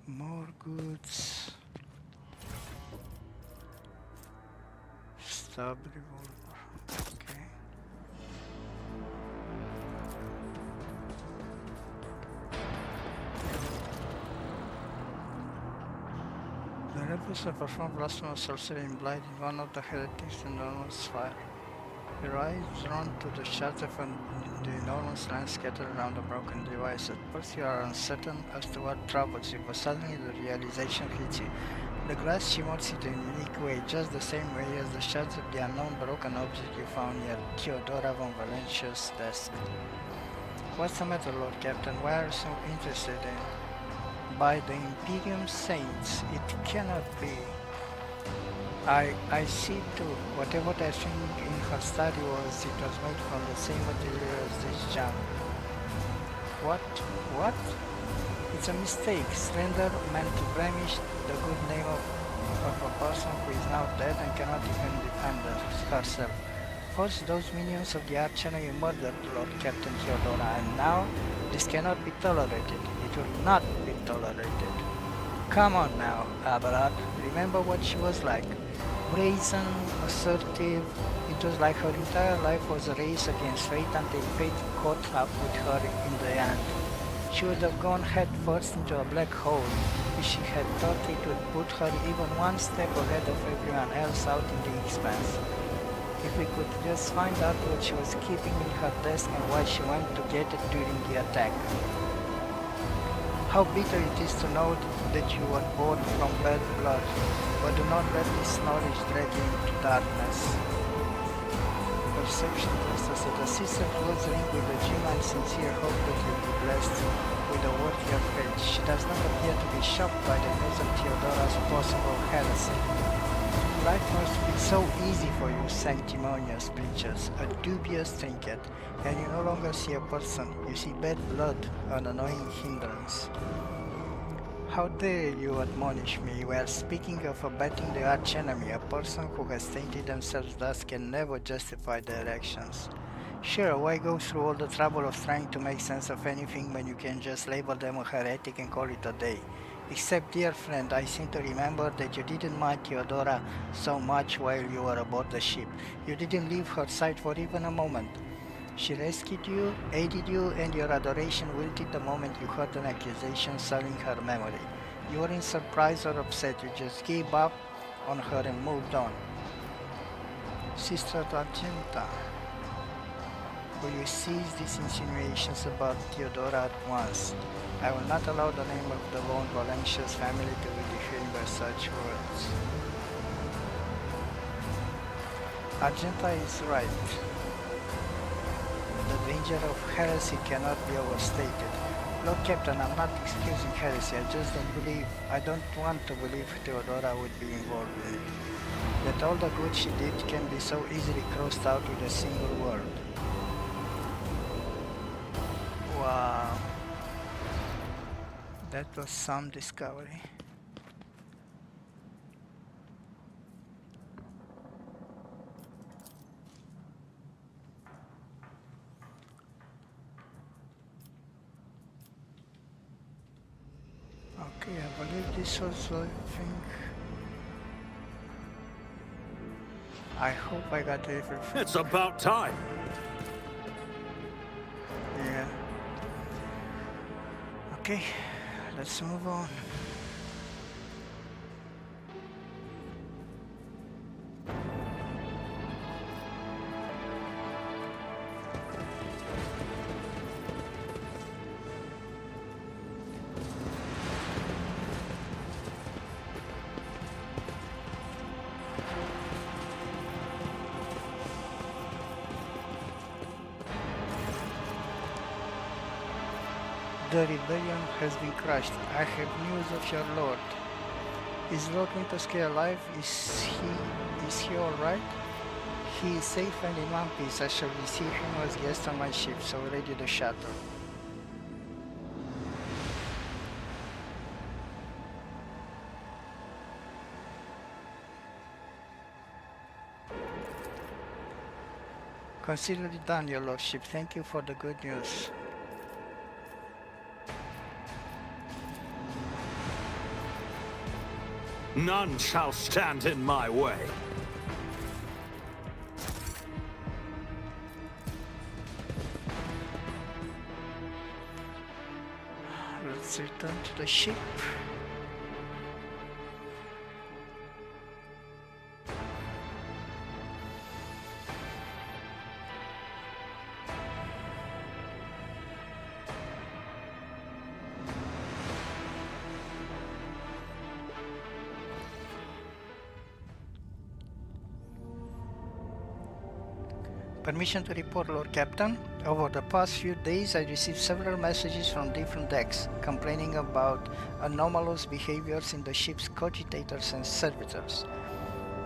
More goods. Stab revolver. Okay. The rebels have performed blasphemous sorcery in blind in one of the heretics in enormous fire. Your eyes drawn to the shadow from the enormous land scattered around the broken device. At first you are uncertain as to what troubles you, but suddenly the realization hits you. The glass shimmers in a unique way, just the same way as the shards of the unknown broken object you found near Theodora von Valencia's desk. What's the matter, Lord Captain? Why are you so interested in? By the Imperium Saints, it cannot be. I see too. Whatever that thing in her study was, it was made from the same material as this junk. What? It's a mistake. Slender meant to blemish the good name of a person who is now dead and cannot even defend herself. First, those minions of the Archena you murdered, Lord Captain Theodora, and now this cannot be tolerated. It will not be tolerated. Come on now, Aberard. Remember what she was like. Brazen, assertive. It was like her entire life was a race against fate until fate caught up with her in the end. She would have gone head first into a black hole if she had thought it would put her even one step ahead of everyone else out in the expanse. If we could just find out what she was keeping in her desk and why she went to get it during the attack. How bitter it is to know that you were born from bad blood, but do not let this knowledge drag you into darkness. Perception tells us that the sister close ring with a genuine sincere hope that you will be blessed with a worthier fate. She does not appear to be shocked by the news of Theodora's possible heresy. Life must be so easy for you sanctimonious creatures, a dubious trinket, and you no longer see a person, you see bad blood, an annoying hindrance. How dare you admonish me? We are speaking of abetting the archenemy. A person who has tainted themselves thus can never justify their actions. Sure, why go through all the trouble of trying to make sense of anything when you can just label them a heretic and call it a day? Except, dear friend, I seem to remember that you didn't mind Theodora so much while you were aboard the ship. You didn't leave her side for even a moment. She rescued you, aided you, and your adoration wilted the moment you heard an accusation sullying her memory. You weren't surprised or upset, you just gave up on her and moved on. Sister Argenta, will you cease these insinuations about Theodora at once? I will not allow the name of the lone Valencia's family to be defamed by such words. Argenta is right. The danger of heresy cannot be overstated. Lord Captain, I'm not excusing heresy, I don't want to believe Theodora would be involved in it. That all the good she did can be so easily crossed out with a single word. Wow. That was some discovery. Okay, I believe this was the thing. I hope I got everything. It's about time. Yeah. Okay, let's move on. The rebellion has been crushed. I have news of your lord. Is Lord Winterscale alive? Is he alright? He is safe and in one piece. I shall receive him as guest on my ship, so ready to shatter. Consider it done, your lordship. Thank you for the good news. None shall stand in my way. Let's return to the ship. Permission to report, Lord Captain. Over the past few days, I received several messages from different decks complaining about anomalous behaviors in the ship's cogitators and servitors.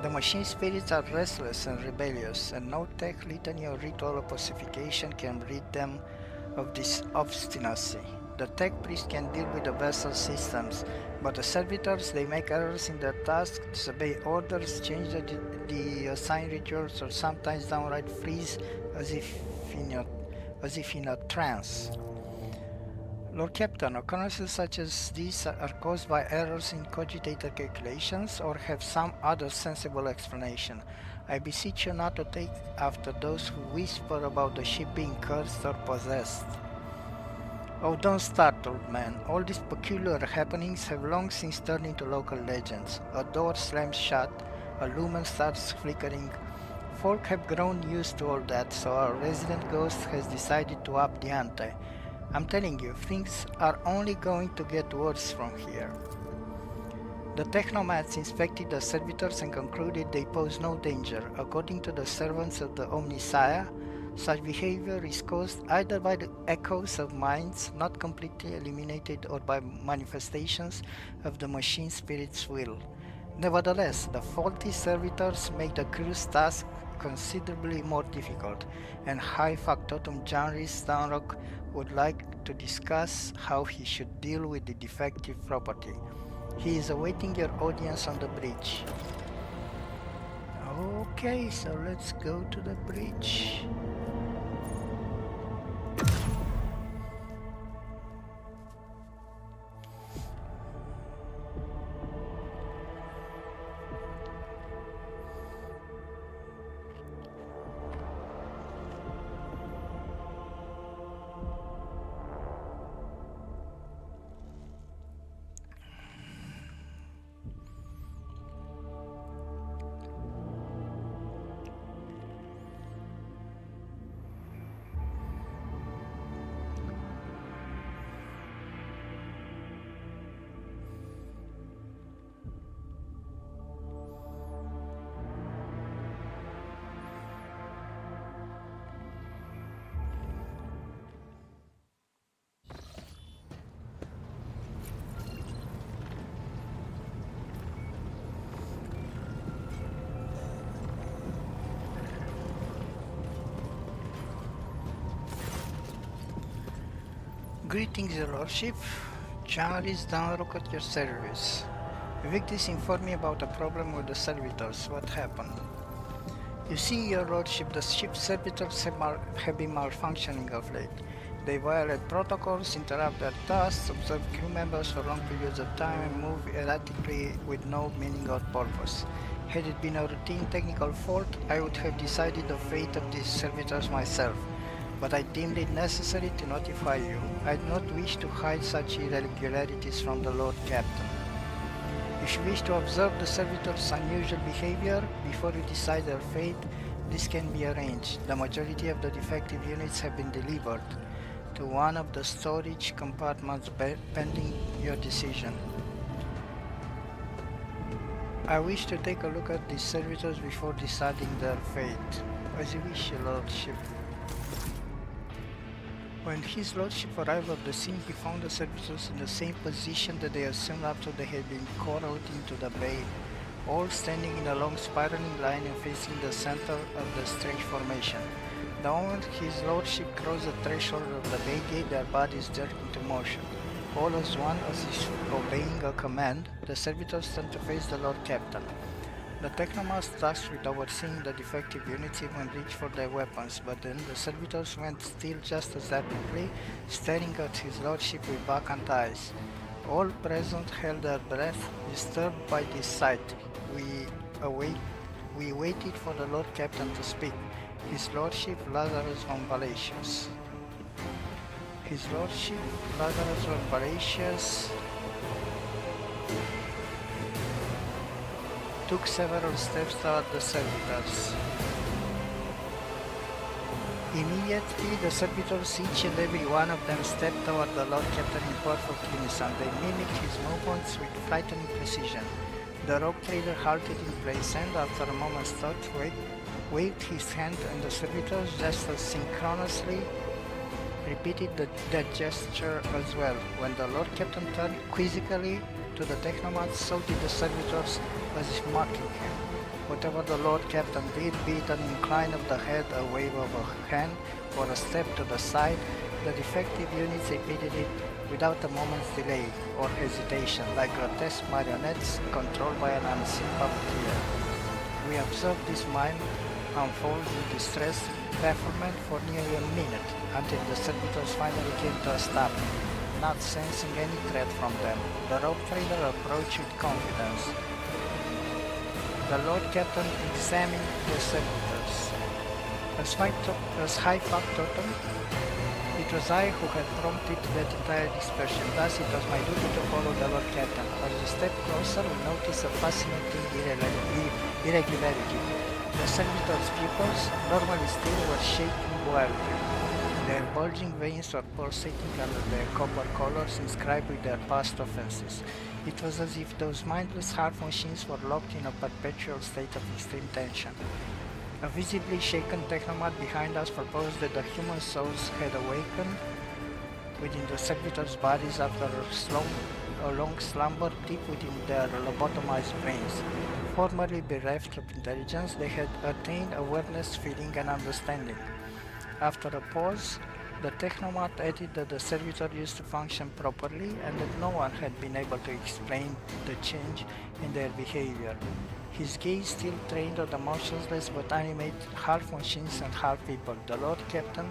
The machine spirits are restless and rebellious, and no tech, litany, or ritual of pacification can rid them of this obstinacy. The tech priest can deal with the vessel systems, but the servitors, they make errors in their tasks, disobey orders, change the assigned rituals, or sometimes downright freeze as if in a trance. Lord Captain, occurrences such as these are caused by errors in cogitator calculations or have some other sensible explanation. I beseech you not to take after those who whisper about the ship being cursed or possessed. Oh, don't start, old man. All these peculiar happenings have long since turned into local legends. A door slams shut, a lumen starts flickering. Folk have grown used to all that, so our resident ghost has decided to up the ante. I'm telling you, things are only going to get worse from here. The technomats inspected the servitors and concluded they pose no danger. According to the servants of the Omnissiah, such behavior is caused either by the echoes of minds not completely eliminated or by manifestations of the machine spirit's will. Nevertheless, the faulty servitors make the crew's task considerably more difficult, and High Factotum Janris Downrock would like to discuss how he should deal with the defective property. He is awaiting your audience on the bridge. Okay, so let's go to the bridge. Greetings, your lordship. Charles Downrock at your service. Victis informed me about a problem with the servitors. What happened? You see, your lordship, the ship's servitors have been malfunctioning of late. They violate protocols, interrupt their tasks, observe crew members for long periods of time, and move erratically with no meaning or purpose. Had it been a routine technical fault, I would have decided the fate of these servitors myself. But I deemed it necessary to notify you. I do not wish to hide such irregularities from the Lord Captain. If you wish to observe the servitors' unusual behavior before you decide their fate, this can be arranged. The majority of the defective units have been delivered to one of the storage compartments pending your decision. I wish to take a look at these servitors before deciding their fate. As you wish, your lordship. When his lordship arrived at the scene, he found the servitors in the same position that they assumed after they had been caught out into the bay, all standing in a long spiraling line and facing the center of the strange formation. The moment his lordship crossed the threshold of the bay gate, their bodies jerked into motion. All as one, as if obeying a command, the servitors turned to face the Lord Captain. The technomats tasked with overseeing the defective units even reached for their weapons, but then the servitors went still just as rapidly, staring at his lordship with vacant eyes. All present held their breath, disturbed by this sight. We waited for the Lord Captain to speak. His Lordship Lazarus von Valetius. His Lordship Lazarus von Valetius took several steps toward the servitors. Immediately, the servitors, each and every one of them, stepped toward the Lord Captain in perfect unison. They mimicked his movements with frightening precision. The rope trader halted in place and, after a moment's thought, waved his hand, and the servitors just as synchronously repeated that gesture as well. When the Lord Captain turned quizzically to the technomats, so did the servitors, as if mocking him. Whatever the Lord Captain did, be it an incline of the head, a wave of a hand, or a step to the side, the defective units repeated it without a moment's delay or hesitation, like grotesque marionettes controlled by an unseen puppeteer. We observed this mime unfold in distressed bafflement for nearly a minute, until the servitors finally came to a stop. Not sensing any threat from them, the rope trader approached with confidence. The Lord Captain examined the servitors. As High Factotum, it It was I who had prompted that entire dispersion, thus it was my duty to follow the Lord Captain. As we step closer, we notice a fascinating irregularity. The servitor's pupils, normally still, were shaking wildly. Their bulging veins were pulsating under their copper collars inscribed with their past offenses. It was as if those mindless heart machines were locked in a perpetual state of extreme tension. A visibly shaken technomat behind us proposed that the human souls had awakened within the servitors' bodies after a long slumber deep within their lobotomized brains. Formerly bereft of intelligence, they had attained awareness, feeling, and understanding. After a pause, the technomat added that the servitor used to function properly and that no one had been able to explain the change in their behavior. His gaze still trained on the motionless but animate half machines and half people. The Lord Captain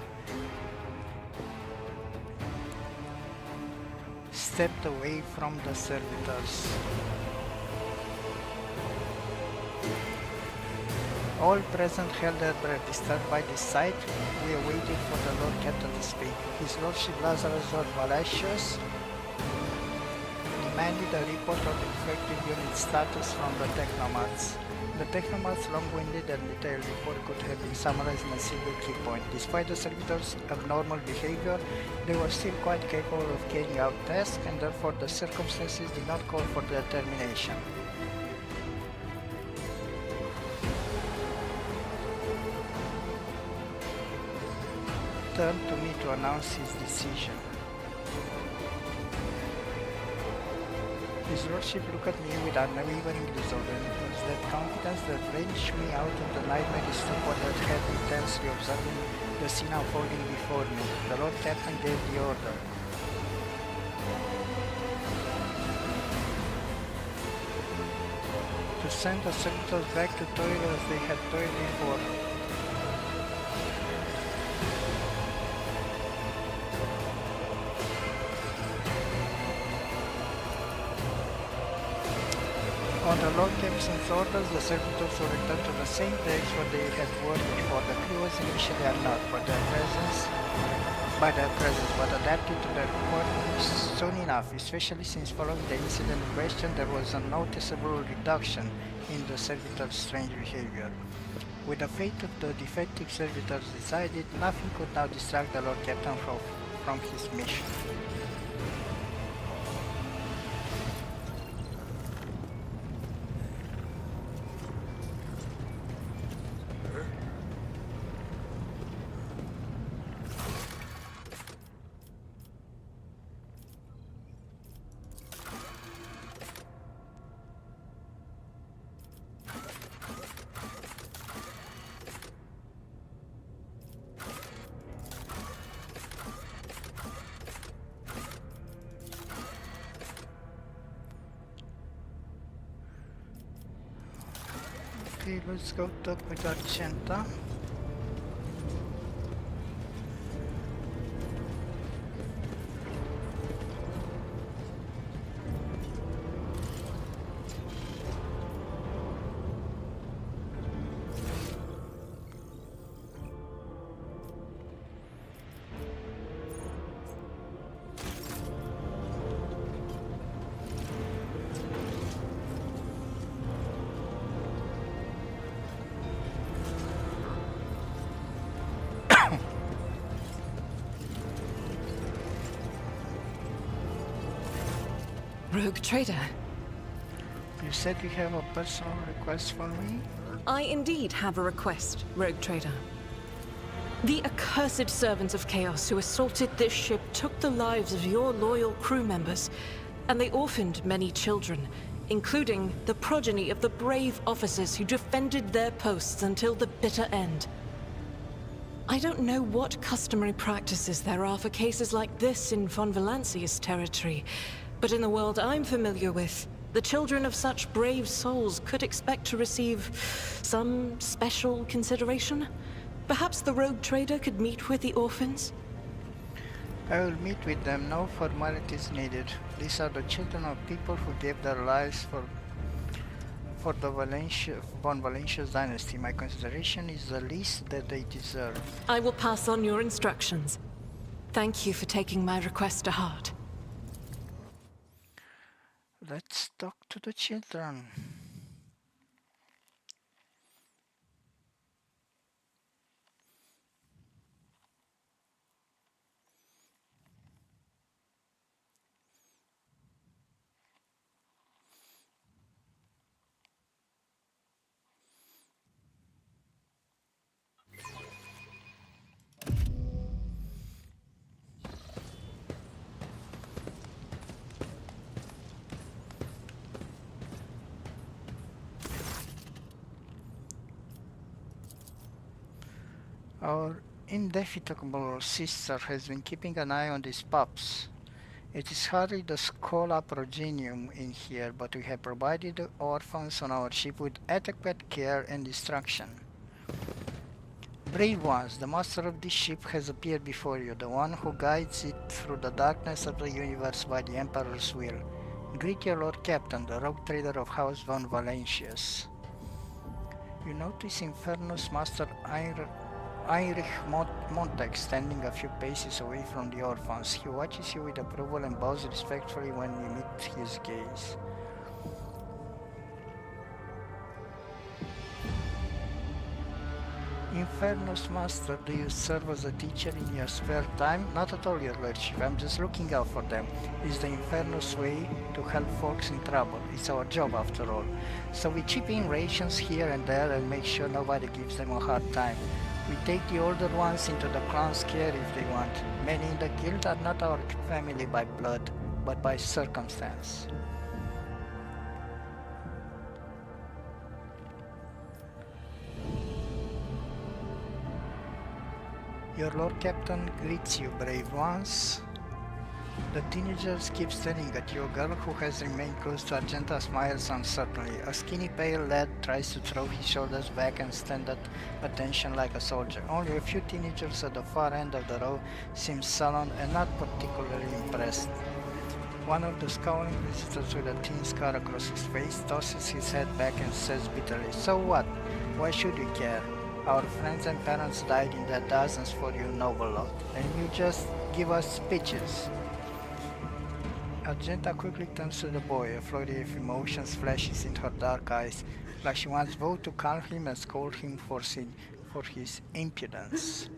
stepped away from the servitors. All present held their breath. Disturbed by this sight, we awaited for the Lord Captain to speak. His Lordship Lazarus Valasius demanded a report of the infected unit status from the technomats. The technomats' long-winded and detailed report could have been summarized in a single key point. Despite the servitors' abnormal behavior, they were still quite capable of carrying out tasks, and therefore the circumstances did not call for their termination. Turned to me to announce his decision. His Lordship looked at me with unwavering resolve, and it was that confidence that wrenched me out of the nightmare stupor that had me tensely observing the scene unfolding before me. The Lord Captain gave the order. To send the servitors back to toil as they had toiled before. On the Lord Captain's orders, the servitors were returned to the same place where they had worked before. The crew was initially unnerved by their presence, but adapted to their report soon enough, especially since following the incident in question there was a noticeable reduction in the servitors' strange behavior. With the fate of the defective servitors decided, nothing could now distract the Lord Captain from his mission. Okay, let's go talk with Argenta. Rogue Trader. You said you have a personal request for me? I indeed have a request, Rogue Trader. The accursed servants of Chaos who assaulted this ship took the lives of your loyal crew members, and they orphaned many children, including the progeny of the brave officers who defended their posts until the bitter end. I don't know what customary practices there are for cases like this in Von Valancius territory, but in the world I'm familiar with, the children of such brave souls could expect to receive some special consideration. Perhaps the Rogue Trader could meet with the orphans? I will meet with them, no formalities needed. These are the children of people who gave their lives for the Von Valancius dynasty. My consideration is the least that they deserve. I will pass on your instructions. Thank you for taking my request to heart. Let's talk to the children. Our indefatigable sister has been keeping an eye on these pups. It is hardly the Scola progenium in here, but we have provided the orphans on our ship with adequate care and instruction. Brave ones, the master of this ship has appeared before you, the one who guides it through the darkness of the universe by the Emperor's will. Greet your Lord Captain, the rogue trader of House von Valentius. You notice Infernus Master Heinrich Montag standing a few paces away from the orphans. He watches you with approval and bows respectfully when you meet his gaze. Infernus Master, do you serve as a teacher in your spare time? Not at all, your lordship. I'm just looking out for them. It's the Infernus way to help folks in trouble. It's our job after all. So we chip in rations here and there and make sure nobody gives them a hard time. We take the older ones into the clown's care if they want. Many in the guild are not our family by blood, but by circumstance. Your Lord Captain greets you, brave ones. The teenagers keep staring at you. A girl who has remained close to Argenta smiles uncertainly. A skinny pale lad tries to throw his shoulders back and stand at attention like a soldier. Only a few teenagers at the far end of the row seem sullen and not particularly impressed. One of the scowling visitors with a thin scar across his face tosses his head back and says bitterly, "So what? Why should we care? Our friends and parents died in their dozens for you, noble lord, and you just give us speeches." Argenta quickly turns to the boy. A flurry of emotions flashes into her dark eyes, like she wants both to calm him and scold him for his impudence.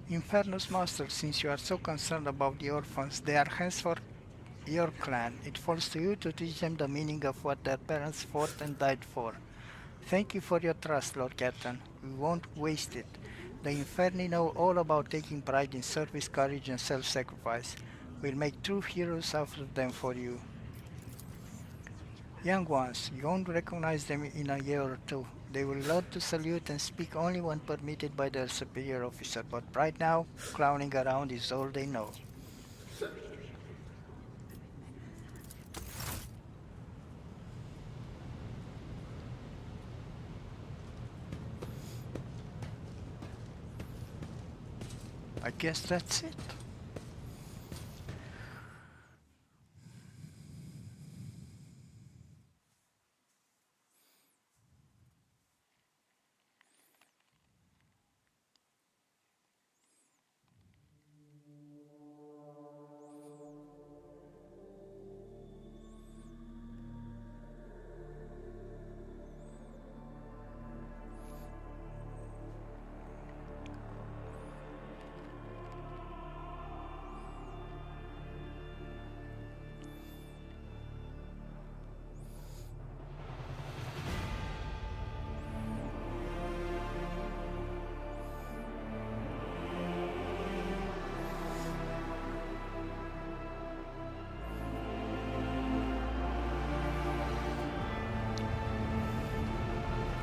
Infernus Master, since you are so concerned about the orphans, they are henceforth your clan. It falls to you to teach them the meaning of what their parents fought and died for. Thank you for your trust, Lord Captain. We won't waste it. The Inferni know all about taking pride in service, courage, and self-sacrifice. We'll make true heroes out of them for you. Young ones, you won't recognize them in a year or two. They will learn to salute and speak only when permitted by their superior officer, but right now, clowning around is all they know. I guess that's it.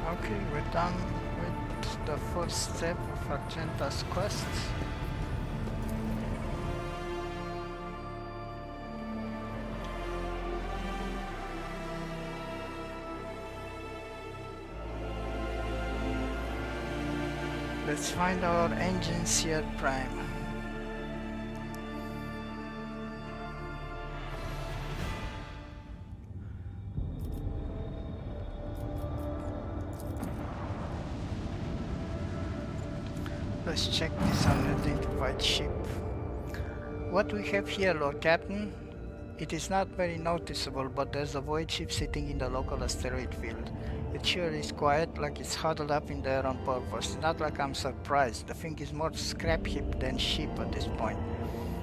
Okay, we're done with the first step of Argenta's quest. Let's find our engine seared prime. let's check this unidentified ship. What we have here, Lord Captain, it is not very noticeable, but there's a void ship sitting in the local asteroid field. It sure is quiet, like it's huddled up in there on purpose. Not like I'm surprised. The thing is more scrap heap than ship at this point.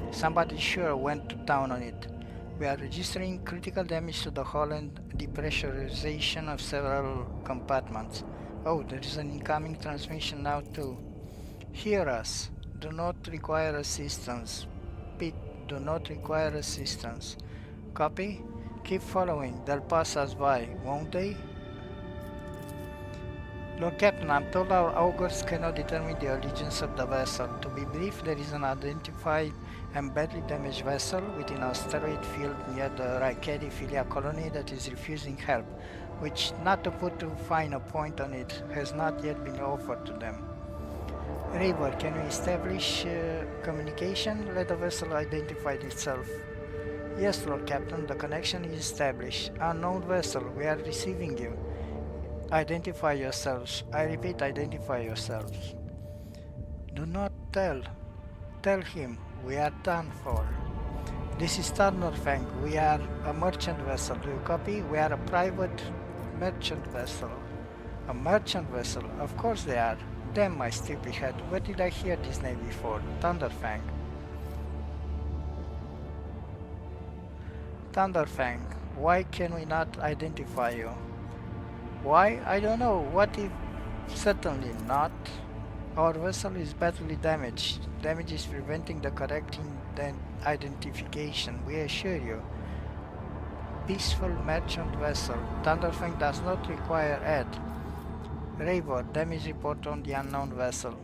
Somebody sure went to town on it. We are registering critical damage to the hull and depressurization of several compartments. Oh, there is an incoming transmission now too. Hear us. Do not require assistance. Pete, do not require assistance. Copy? Keep following. They'll pass us by, won't they? Lord Captain, I'm told our augurs cannot determine the allegiance of the vessel. To be brief, there is an identified and badly damaged vessel within an asteroid field near the Raikedi Filia colony that is refusing help, which, not to put too fine a point on it, has not yet been offered to them. Raver, can we establish communication? Let the vessel identify itself. Yes, Lord Captain, the connection is established. Unknown vessel, we are receiving you. Identify yourselves. I repeat, identify yourselves. Do not tell. Tell him we are done for. This is Thunderfang. We are a merchant vessel. Do you copy? We are a private merchant vessel. A merchant vessel? Of course they are. Damn my stupid head. Where did I hear this name before? Thunderfang. Thunderfang. Why can we not identify you? Why? I don't know. What if? Certainly not. Our vessel is badly damaged. Damage is preventing the correct identification, we assure you. Peaceful merchant vessel. Thunderfang does not require aid. Raver, damage report on the unknown vessel.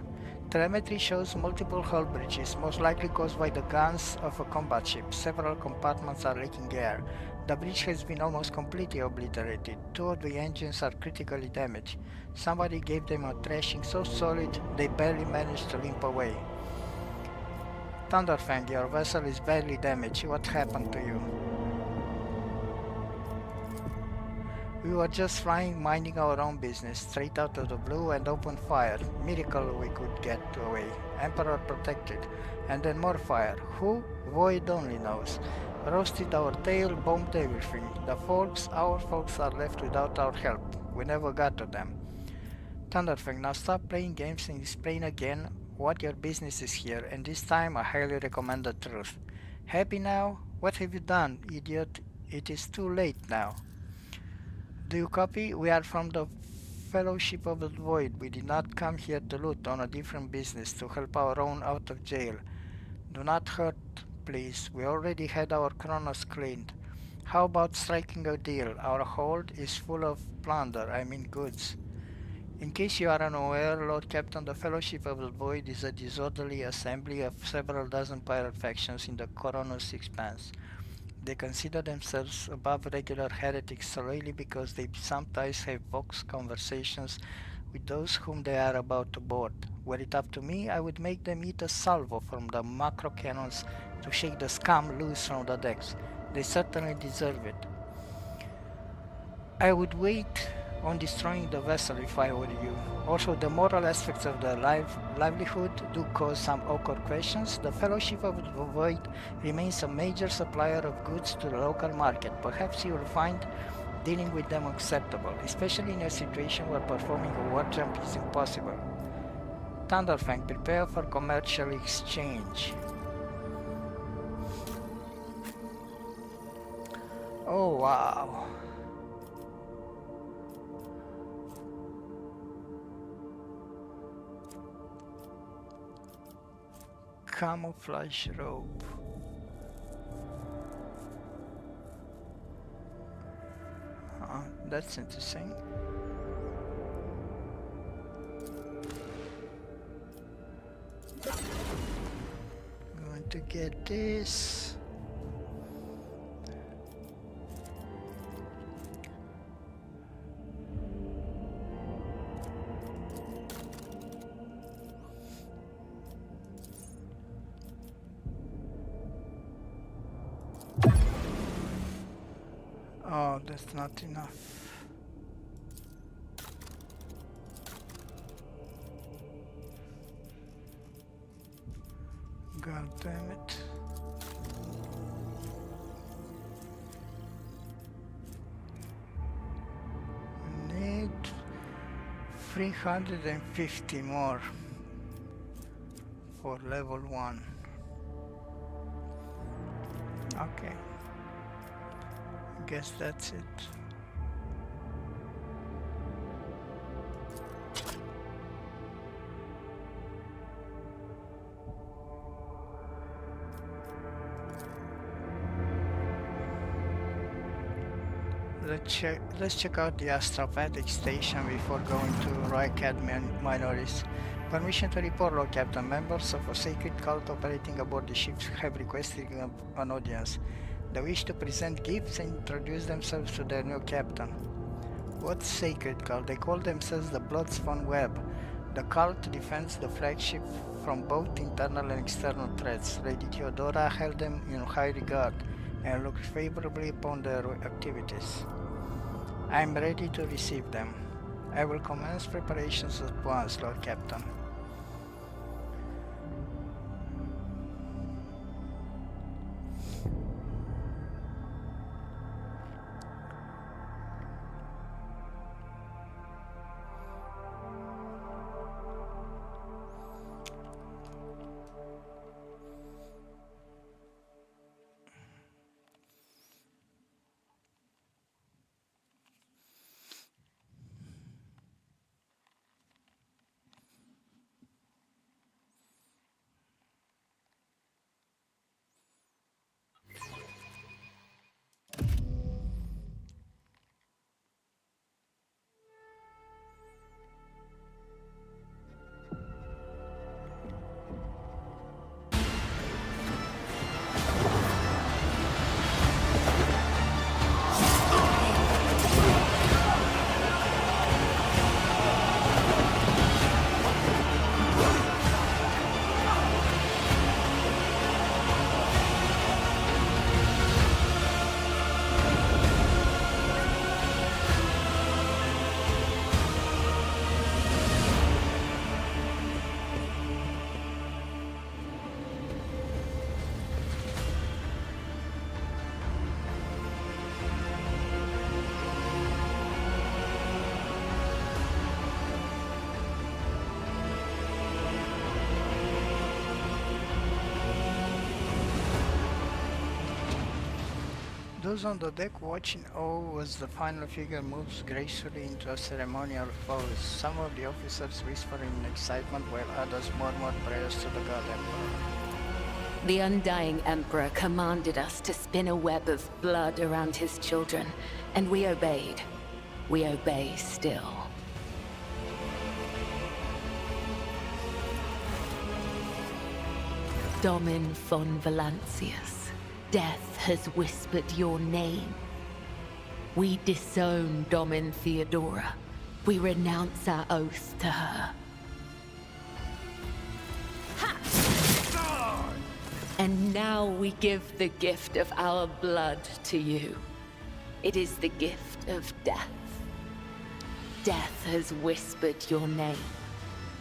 Telemetry shows multiple hull breaches, most likely caused by the guns of a combat ship. Several compartments are leaking air. The breach has been almost completely obliterated. 2 of the engines are critically damaged. Somebody gave them a thrashing so solid they barely managed to limp away. Thunderfang, your vessel is badly damaged. What happened to you? We were just flying, minding our own business, straight out of the blue, and opened fire. Miracle we could get away. Emperor protected. And then more fire. Who? Void only knows. Roasted our tail, bombed everything. Our folks are left without our help. We never got to them. Thunderfang, now stop playing games and explain again what your business is here, and this time I highly recommend the truth. Happy now? What have you done, idiot? It is too late now. Do you copy? We are from the Fellowship of the Void. We did not come here to loot, on a different business, to help our own out of jail. Do not hurt, please. We already had our Kronos cleaned. How about striking a deal? Our hold is full of plunder, I mean goods. In case you are unaware, Lord Captain, the Fellowship of the Void is a disorderly assembly of several dozen pirate factions in the Coronos Expanse. They consider themselves above regular heretics solely because they sometimes have vox conversations with those whom they are about to board. Were it up to me, I would make them eat a salvo from the macro cannons to shake the scum loose from the decks. They certainly deserve it. I would wait on destroying the vessel if I were you. Also, the moral aspects of the livelihood do cause some awkward questions. The Fellowship of the Void remains a major supplier of goods to the local market. Perhaps you will find dealing with them acceptable, especially in a situation where performing a war jump is impossible. Thunderfang, prepare for commercial exchange. Oh wow. Camouflage robe. That's interesting. Going to get this. Oh, that's not enough. Oh, damn it. Need 350 more for level 1. Okay. Guess that's it. Let's check out the Dogmatic station before going to Roycat Minoris. Permission to report, Lord Captain. Members of a sacred cult operating aboard the ship have requested an audience. They wish to present gifts and introduce themselves to their new captain. What sacred cult? They call themselves the Bloodspawn Web. The cult defends the flagship from both internal and external threats. Lady Theodora held them in high regard and looked favorably upon their activities. I am ready to receive them. I will commence preparations at once, Lord Captain. Those on the deck watching awe as the final figure moves gracefully into a ceremonial pose. Some of the officers whisper in excitement while others murmur prayers to the God Emperor. The Undying Emperor commanded us to spin a web of blood around his children, and we obeyed. We obey still. Domin von Valancius. Death has whispered your name. We disown Domin Theodora. We renounce our oath to her. Ha! And now we give the gift of our blood to you. It is the gift of death. Death has whispered your name.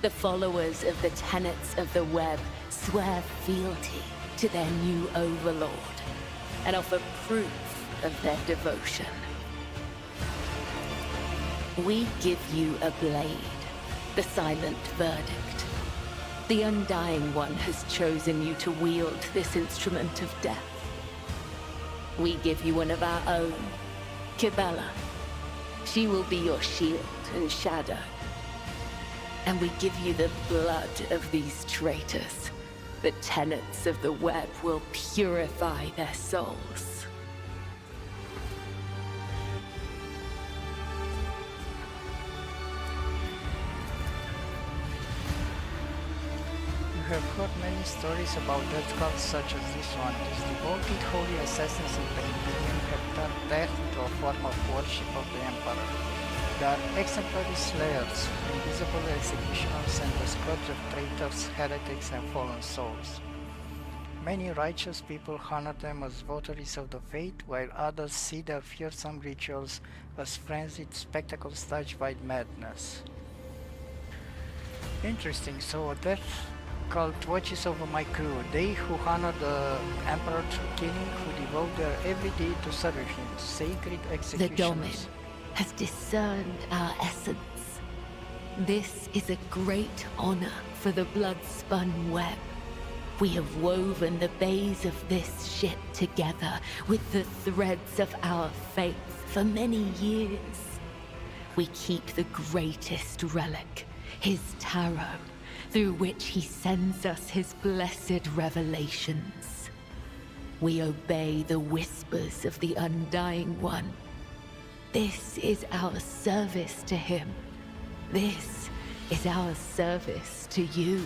The followers of the tenets of the web swear fealty to their new overlord and offer proof of their devotion. We give you a blade, the silent verdict. The Undying One has chosen you to wield this instrument of death. We give you one of our own, Kibella. She will be your shield and shadow. And we give you the blood of these traitors. The tenets of the web will purify their souls. You have heard many stories about death cults such as this one. These devoted holy assassins of the Imperium have turned death into a form of worship of the Emperor. They are exemplary slayers, invisible executioners, and the scourge of traitors, heretics, and fallen souls. Many righteous people honor them as votaries of the faith, while others see their fearsome rituals as frenzied spectacles touched by madness. Interesting, so a death cult watches over my crew, they who honor the Emperor through killing, who devote their every day to serving him, sacred The executioners. Domin has discerned our essence. This is a great honor for the blood-spun web. We have woven the bays of this ship together with the threads of our faith for many years. We keep the greatest relic, his tarot, through which he sends us his blessed revelations. We obey the whispers of the Undying One. This is our service to him. This is our service to you.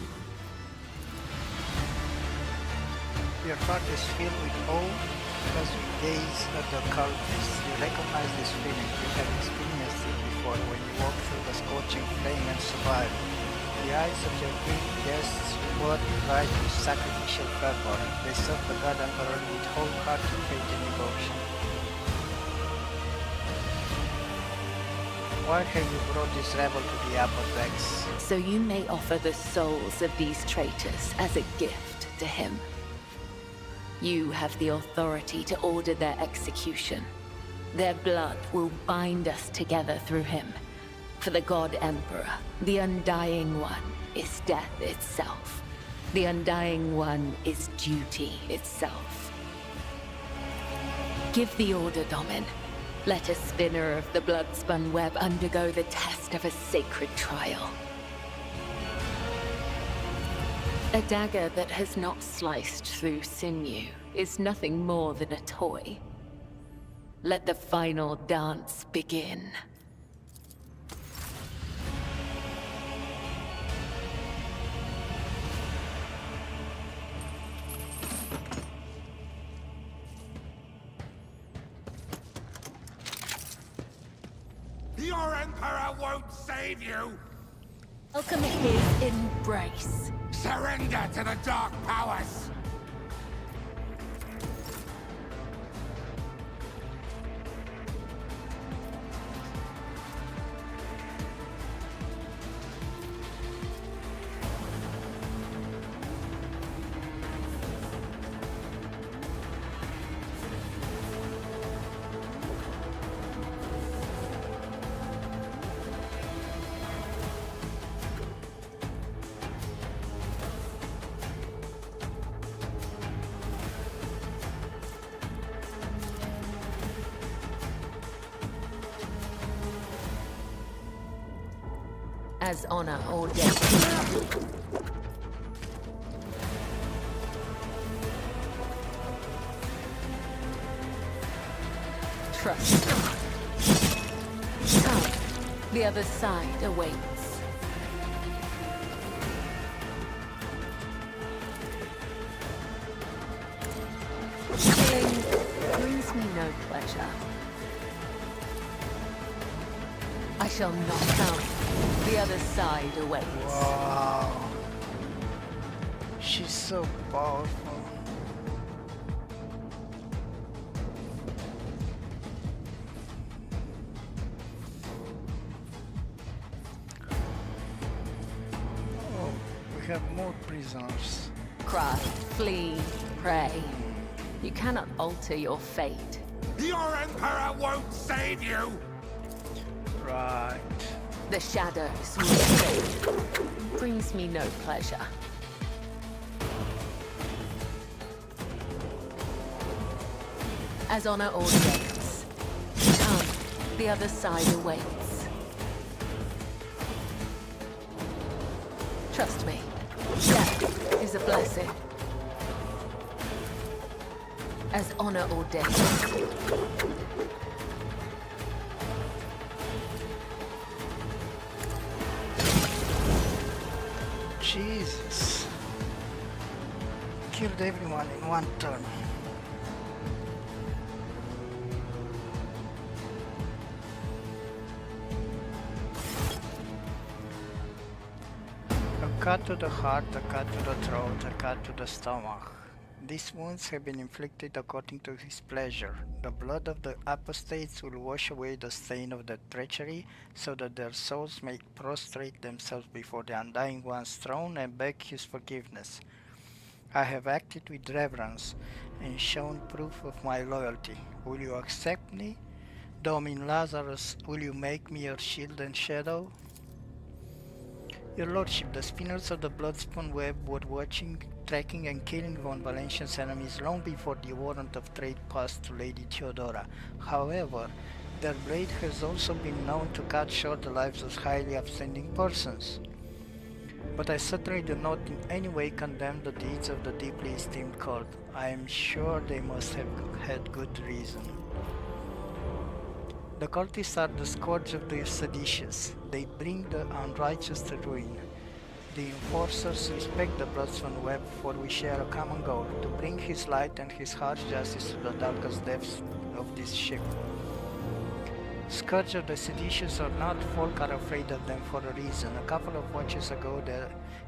Your heart is filled with awe as you gaze at the cultists. You recognize this feeling. You have experienced it before when you walk through the scorching flame and survive. The eyes of your Greek guests were bright with sacrificial fervor. They serve the God Emperor with wholehearted faith and devotion. Why have you brought this rebel to the upper decks? So you may offer the souls of these traitors as a gift to him. You have the authority to order their execution. Their blood will bind us together through him. For the God Emperor, the Undying One is death itself. The Undying One is duty itself. Give the order, Domin. Let a spinner of the blood-spun web undergo the test of a sacred trial. A dagger that has not sliced through sinew is nothing more than a toy. Let the final dance begin. Your Emperor won't save you! Welcome his embrace. Surrender to the Dark Powers! As honor or death. Trust. Come. The other side awaits. Killing brings me no pleasure. I shall not come. The other side awaits. Wow. She's so powerful. Oh, we have more prisoners. Cry, flee, pray. You cannot alter your fate. Your Emperor won't save you! Right. The shadows will fade. Brings me no pleasure. As honor ordains. Come, the other side awaits. Trust me, death is a blessing. As honor ordains. Jesus. Killed everyone in one turn. A cut to the heart, a cut to the throat, a cut to the stomach. These wounds have been inflicted according to his pleasure. The blood of the apostates will wash away the stain of their treachery, so that their souls may prostrate themselves before the Undying One's throne and beg his forgiveness. I have acted with reverence and shown proof of my loyalty. Will you accept me? Domin Lazarus, will you make me your shield and shadow? Your Lordship, the spinners of the Bloodspawn web were watching, tracking and killing von Valentian's enemies long before the warrant of trade passed to Lady Theodora. However, their blade has also been known to cut short the lives of highly upstanding persons. But I certainly do not in any way condemn the deeds of the deeply esteemed cult. I am sure they must have had good reason. The cultists are the scourge of the seditious. They bring the unrighteous to ruin. The enforcers respect the Bloodspawn web, for we share a common goal, to bring his light and his harsh justice to the darkest depths of this ship. Scourge of the seditious or not, folk are afraid of them for a reason. A couple of watches ago,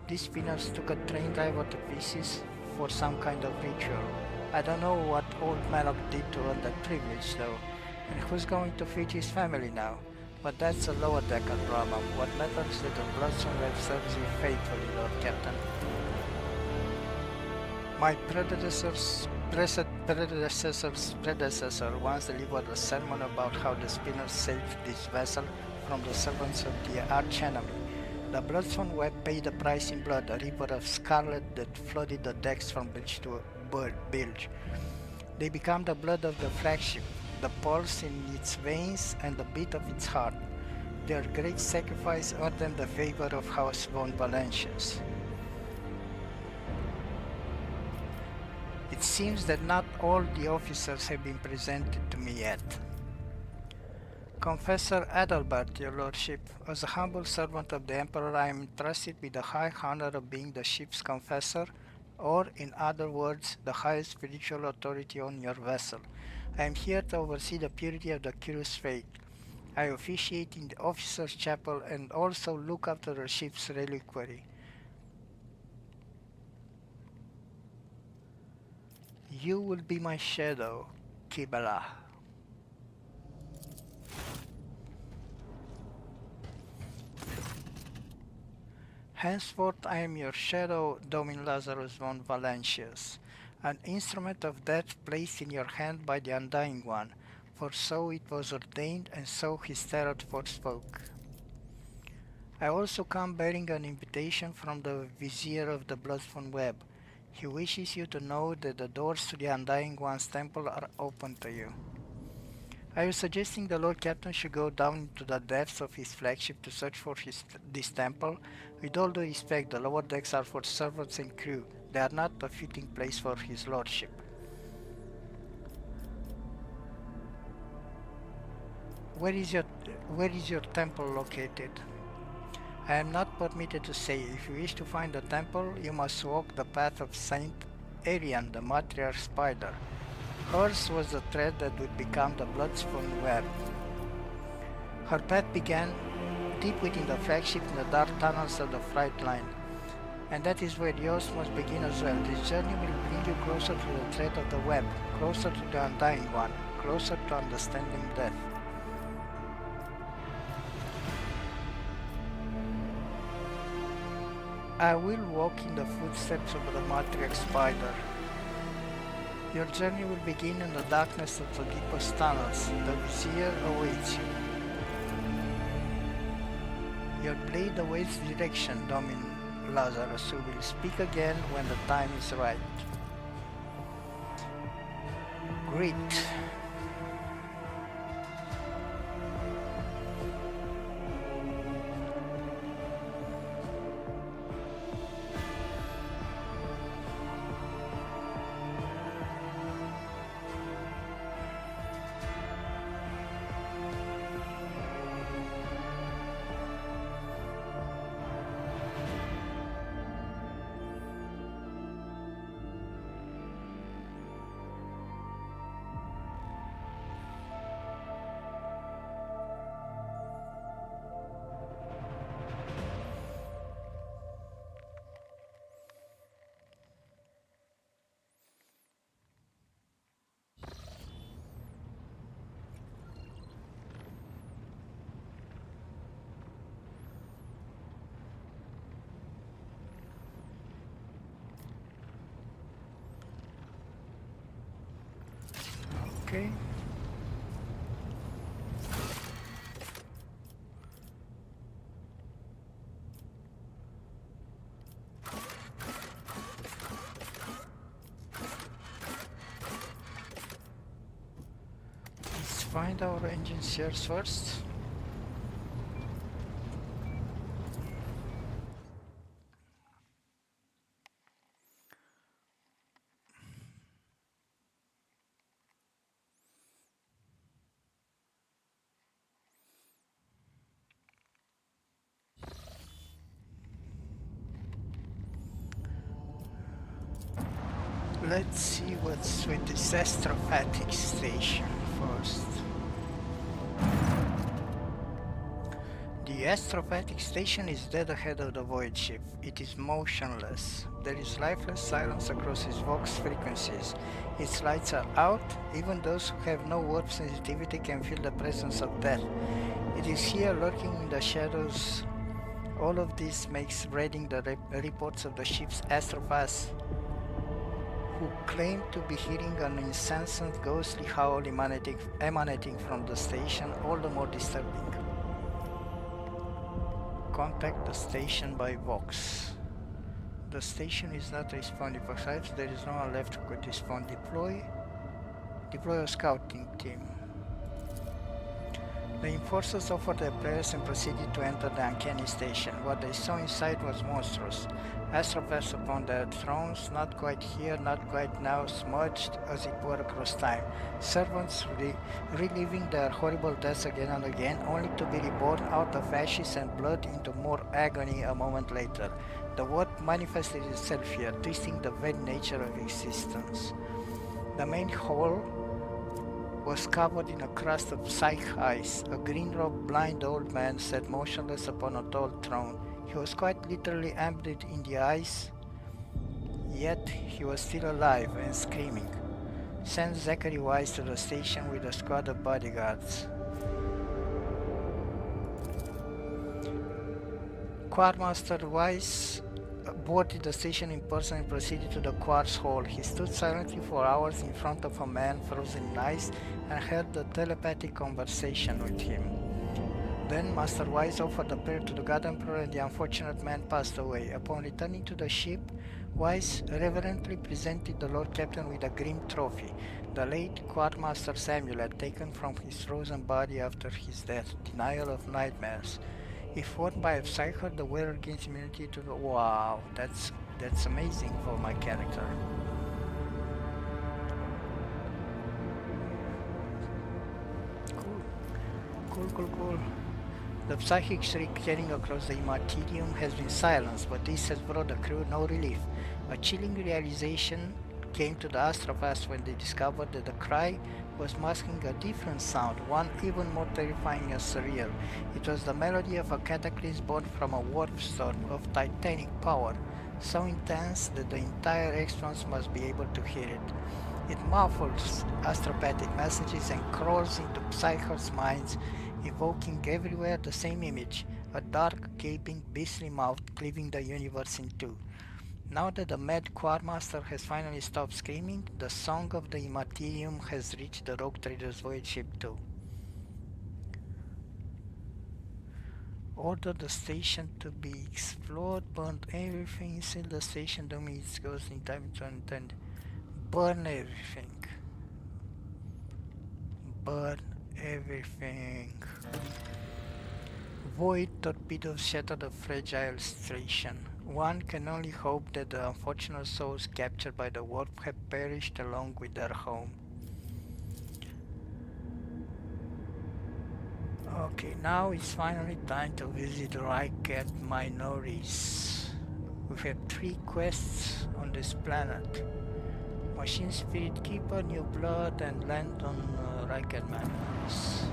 these spinners took a train driver to pieces for some kind of ritual. I don't know what old Malok did to earn that privilege though, and who's going to feed his family now? But that's a lower decker problem. What matters is that the Bloodspawn web serves you faithfully, Lord Captain. My predecessor's predecessor once delivered a sermon about how the spinners saved this vessel from the servants of the archenemy. The Bloodspawn web paid the price in blood, a river of scarlet that flooded the decks from bilge to bilge. They become the blood of the flagship, the pulse in its veins and the beat of its heart. Their great sacrifice earned them the favor of House von Valentius. It seems that not all the officers have been presented to me yet. Confessor Adalbert, your lordship, as a humble servant of the Emperor, I am entrusted with the high honor of being the ship's confessor, or, in other words, the highest spiritual authority on your vessel. I am here to oversee the purity of the Curious Faith. I officiate in the officers' chapel and also look after the ship's reliquary. You will be my shadow, Kibala. Henceforth I am your shadow, Domin Lazarus von Valentius, an instrument of death placed in your hand by the Undying One, for so it was ordained and so his Terror forspoke. I also come bearing an invitation from the Vizier of the Bloodspawn web. He wishes you to know that the doors to the Undying One's temple are open to you. I was suggesting the Lord Captain should go down into the depths of his flagship to search for this temple. With all due respect, the lower decks are for servants and crew. They are not a fitting place for his lordship. Where is your temple located? I am not permitted to say. If you wish to find the temple, you must walk the path of Saint Arian, the matriarch spider. Hers was the thread that would become the Bloodspawn web. Her path began deep within the flagship in the dark tunnels of the freight line. And that is where yours must begin as well. This journey will bring you closer to the thread of the web, closer to the Undying One, closer to understanding death. I will walk in the footsteps of the matriarch spider. Your journey will begin in the darkness of the deepest tunnels. The Vizier awaits you. Your blade awaits direction, Domin Lazarus, who will speak again when the time is right. Great. Okay. Let's find our engine shares first. Let's see what's with this astropathic station first. The astropathic station is dead ahead of the void ship. It is motionless. There is lifeless silence across its Vox frequencies. Its lights are out. Even those who have no warp sensitivity can feel the presence of death. It is here lurking in the shadows. All of this makes reading the reports of the ship's astropaths who claim to be hearing an incessant ghostly howl emanating from the station all the more disturbing. Contact the station by Vox. The station is not responding. Perhaps there is no one left who could respond. Deploy a scouting team. The enforcers offered their prayers and proceeded to enter the uncanny station. What they saw inside was monstrous. Astropaths upon their thrones, not quite here, not quite now, smudged as it were across time. Servants reliving their horrible deaths again and again, only to be reborn out of ashes and blood into more agony a moment later. The warp manifested itself here, twisting the very nature of existence. The main hall was covered in a crust of psych ice. A green-robed blind old man sat motionless upon a tall throne. He was quite literally embedded in the ice, yet he was still alive and screaming. Send Zachary Wise to the station with a squad of bodyguards. Quartermaster Wise boarded the station in person and proceeded to the quartz hall. He stood silently for hours in front of a man frozen in ice and held a telepathic conversation with him. Then Master Wise offered a prayer to the God Emperor and the unfortunate man passed away. Upon returning to the ship, Wise reverently presented the Lord Captain with a grim trophy, the late Quartermaster's amulet taken from his frozen body after his death, denial of nightmares. If worn by a psycho, the wearer gains immunity to the... Wow, that's amazing for my character. Cool. The psychic shriek carrying across the Immaterium has been silenced, but this has brought the crew no relief. A chilling realization came to the astropaths when they discovered that the cry was masking a different sound, one even more terrifying and surreal. It was the melody of a cataclysm born from a warp storm of titanic power, so intense that the entire Extrons must be able to hear it. It muffles astropathic messages and crawls into Psychers' minds, evoking everywhere the same image, a dark, gaping, beastly mouth cleaving the universe in two. Now that the mad Quartermaster has finally stopped screaming, the song of the Immaterium has reached the Rogue Trader's void ship too. Order the station to be explored, burn everything, seal the station, dooming its ghost in time to untend. Burn everything. Burn everything. Void torpedoes shatter the fragile station. One can only hope that the unfortunate souls captured by the warp have perished along with their home. Okay, now it's finally time to visit Rycat Minories. We have 3 quests on this planet. Machine Spirit Keeper, New Blood, and land on Rycat Minories.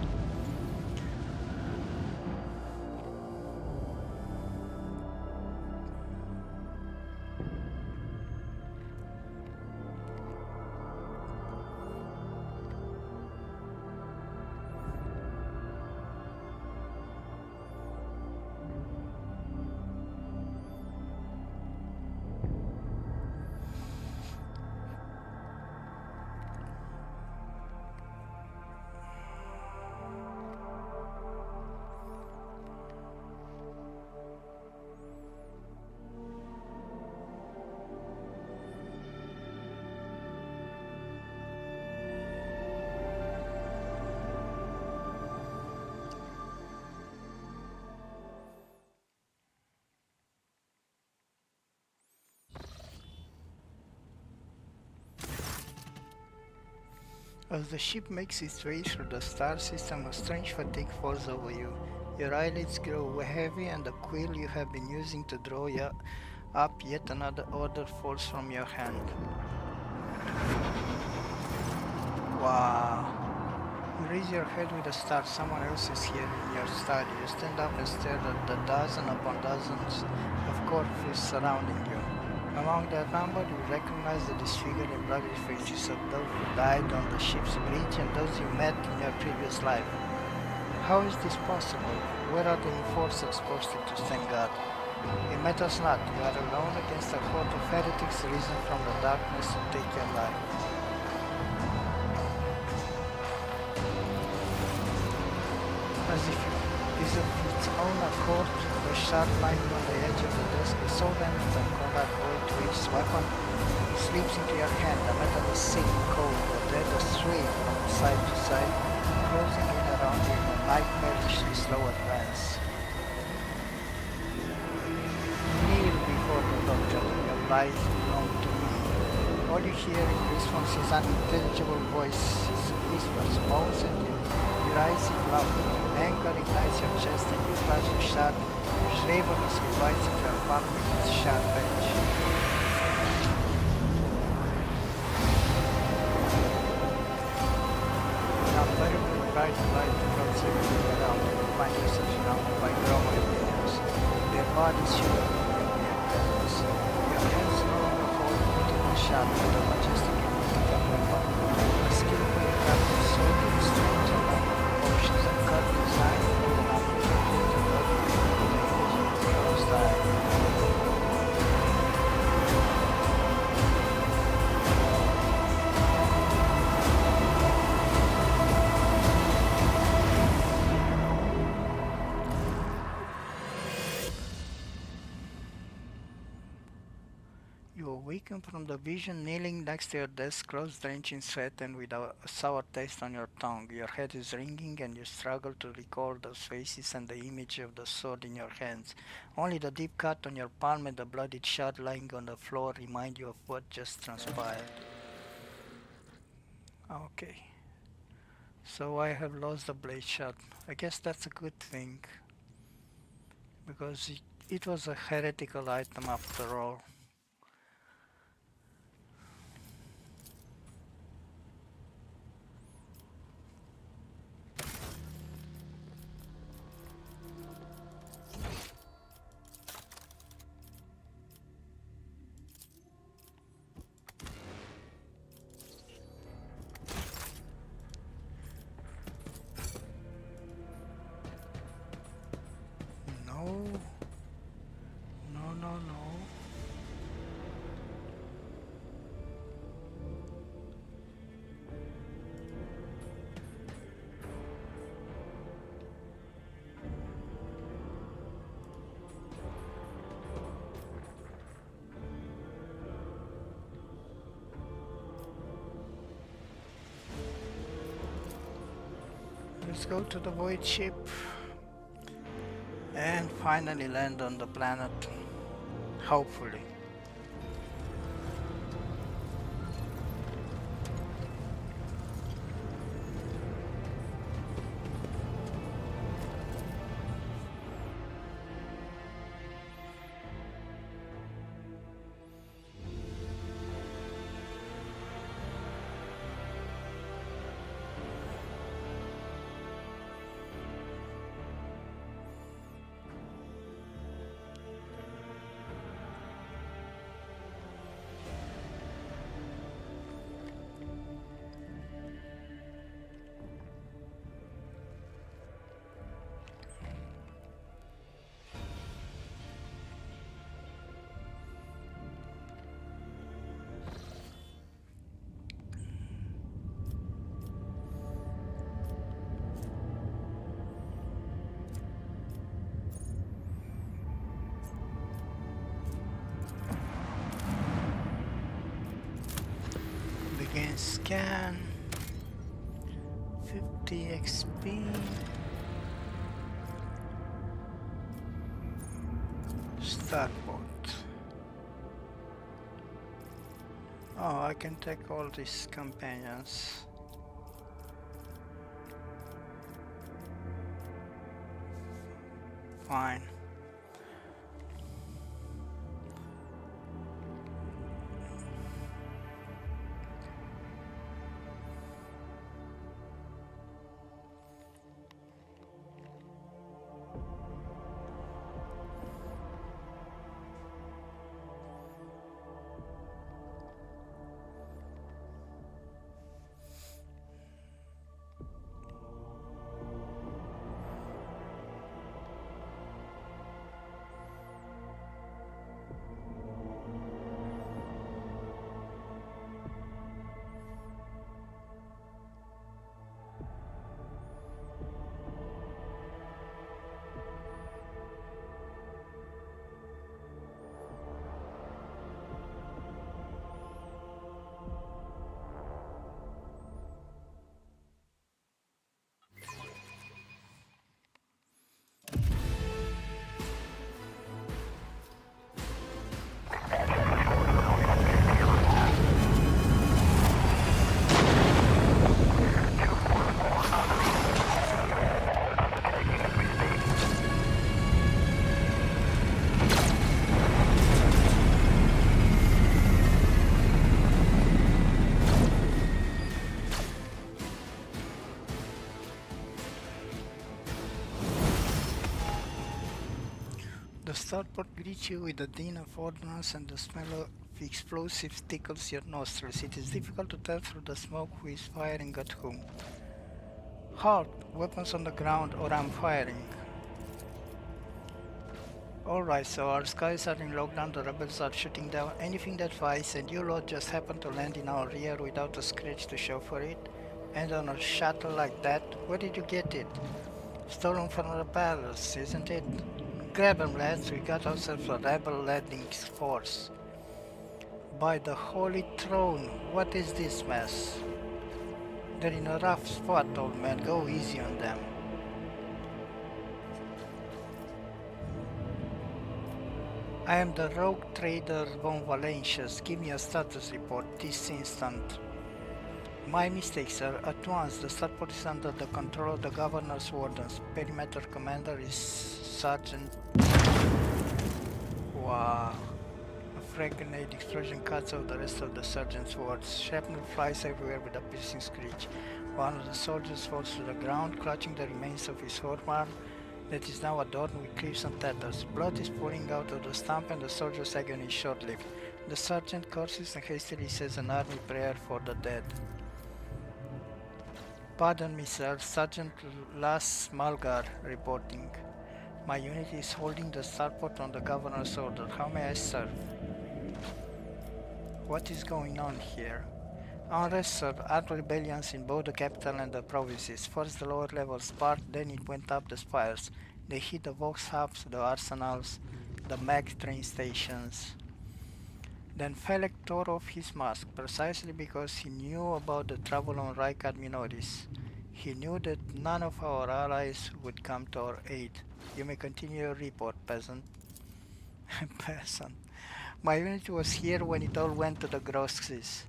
As the ship makes its way through the star system, a strange fatigue falls over you. Your eyelids grow heavy and the quill you have been using to draw up yet another order falls from your hand. Wow. You raise your head with a start. Someone else is here in your study. You stand up and stare at the dozen upon dozens of corpses surrounding you. Among their number, you recognize the disfigured and bloody faces of those who died on the ship's bridge and those you met in your previous life. How is this possible? Where are the enforcers posted to stand guard? It matters not. You are alone against a horde of heretics risen from the darkness to take your life. As if its own accord, the sharp line on the edge of the desk is so damaged that combat void to its weapon slips into your hand. The metal is sick, cold, the leather sway from side to side, closing in around you in a nightmarishly slow advance. Kneel before the doctor, your life belongs to me. All you hear in response is unintelligible voices, whispers, moans, and your eyes loud. Anger ignites your chest and you clutch the sharp, ravenous bites of your palm with its sharp edge. Now terribly bright light floats everywhere around you. You find yourself surrounded by growing minions. Their bodies shiver in their presence. Your hands no longer hold the beautiful sharp but a majestic and mythical weapon. A skillfully crafted sword with strange and noble proportions and cut design with an unpredictable and lovely style. You awaken from the vision kneeling next to your desk, clothes drenched in sweat and with a sour taste on your tongue. Your head is ringing and you struggle to recall those faces and the image of the sword in your hands. Only the deep cut on your palm and the bloodied shard lying on the floor remind you of what just transpired. Okay. So I have lost the blade shard. I guess that's a good thing, because it was a heretical item after all. No. Let's go to the void ship and finally land on the planet, hopefully. Begin scan. 50 XP. Starboard. Oh, I can take all these companions. fine. The starport greets you with a din of ordnance and the smell of explosives tickles your nostrils. It is difficult to tell through the smoke who is firing at whom. Halt! Weapons on the ground or I'm firing. Alright, so our skies are in lockdown, the rebels are shooting down anything that flies, and you lot just happen to land in our rear without a scratch to show for it? And on a shuttle like that? Where did you get it? Stolen from the palace, isn't it? Grab 'em, lads, we got ourselves a rebel landing force. By the holy throne, what is this mess? They're in a rough spot, old man, go easy on them. I am the rogue trader von Valentius. Give me a status report this instant. My mistake, sir. At once, the starport is under the control of the governor's wardens. Perimeter commander is Sergeant... Wow. A frag grenade explosion cuts out the rest of the sergeant's wards. Shrapnel flies everywhere with a piercing screech. One of the soldiers falls to the ground, clutching the remains of his forearm that is now adorned with clips and tatters. Blood is pouring out of the stump and the soldier's agony is short-lived. The sergeant curses and hastily says an army prayer for the dead. Pardon me, sir. Sergeant Las Malgar reporting. My unit is holding the starport on the governor's order. How may I serve? What is going on here? Unrest, sir. Armed rebellions in both the capital and the provinces. First the lower levels sparked, then it went up the spires. They hit the Vox hubs, the arsenals, the mag train stations. Then Felek tore off his mask, precisely because he knew about the trouble on Rykad Minoris. He knew that none of our allies would come to our aid. You may continue your report, peasant. Peasant. My unit was here when it all went to the Grosses.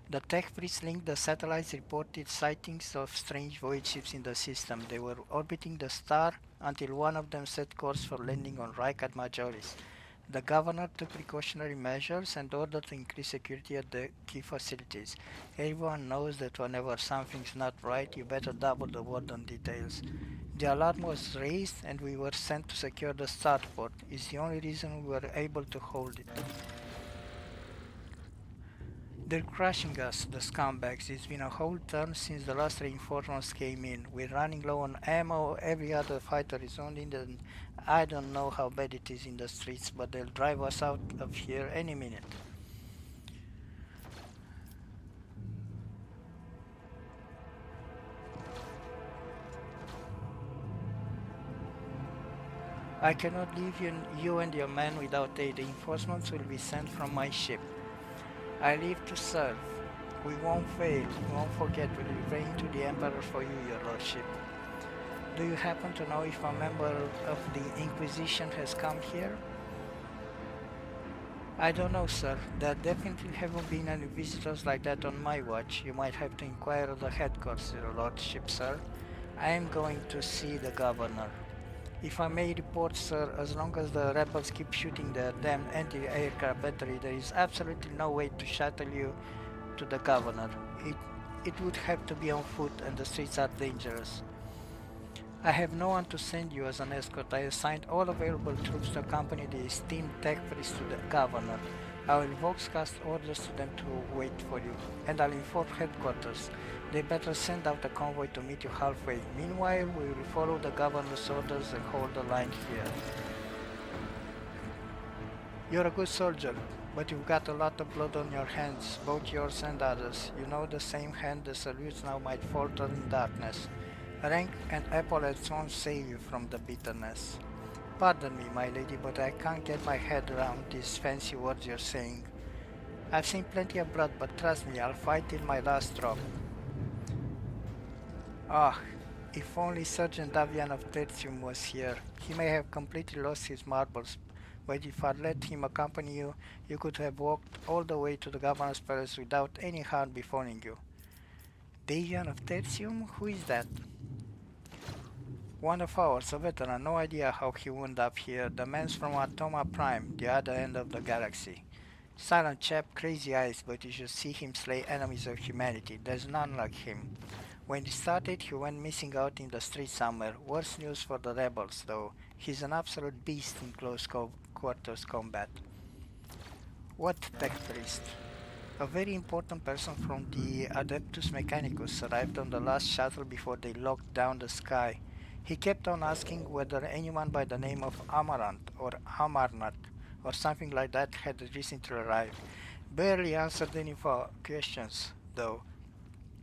The tech priest linked the satellites reported sightings of strange void ships in the system. They were orbiting the star until one of them set course for landing on Rykad Majoris. The governor took precautionary measures and ordered to increase security at the key facilities. Everyone knows that whenever something's not right, you better double the word on details. The alarm was raised and we were sent to secure the starport. It's the only reason we were able to hold it. They're crushing us, the scumbags. It's been a whole turn since the last reinforcements came in. We're running low on ammo, every other fighter is wounded, and I don't know how bad it is in the streets, but they'll drive us out of here any minute. I cannot leave you and your men without aid. Reinforcements will be sent from my ship. I live to serve. We won't fail. We won't forget. We'll be praying to the Emperor for you, your lordship. Do you happen to know if a member of the Inquisition has come here? I don't know, sir. There definitely haven't been any visitors like that on my watch. You might have to inquire at the headquarters, your lordship, sir. I am going to see the governor. If I may report, sir, as long as the rebels keep shooting their damn anti-aircraft battery, there is absolutely no way to shuttle you to the governor. It would have to be on foot, and the streets are dangerous. I have no one to send you as an escort. I assigned all available troops to accompany the esteemed tech priest to the governor. I will voxcast orders to them to wait for you, and I'll inform headquarters. They better send out a convoy to meet you halfway. Meanwhile, we will follow the governor's orders and hold the line here. You're a good soldier, but you've got a lot of blood on your hands, both yours and others. You know the same hand that salutes now might falter in darkness. Rank and epaulets won't save you from the bitterness. Pardon me, my lady, but I can't get my head around these fancy words you're saying. I've seen plenty of blood, but trust me, I'll fight till my last drop. Ah, if only Sergeant Davian of Tertium was here. He may have completely lost his marbles, but if I'd let him accompany you, you could have walked all the way to the governor's palace without any harm befalling you. Davian of Tertium? Who is that? One of ours, a veteran, no idea how he wound up here. The man's from Atoma Prime, the other end of the galaxy. Silent chap, crazy eyes, but you should see him slay enemies of humanity. There's none like him. When he started, he went missing out in the street somewhere. Worse news for the rebels, though. He's an absolute beast in close quarters combat. What tech priest? A very important person from the Adeptus Mechanicus arrived on the last shuttle before they locked down the sky. He kept on asking whether anyone by the name of Amarant or Amarnat or something like that had recently arrived. Barely answered any questions, though.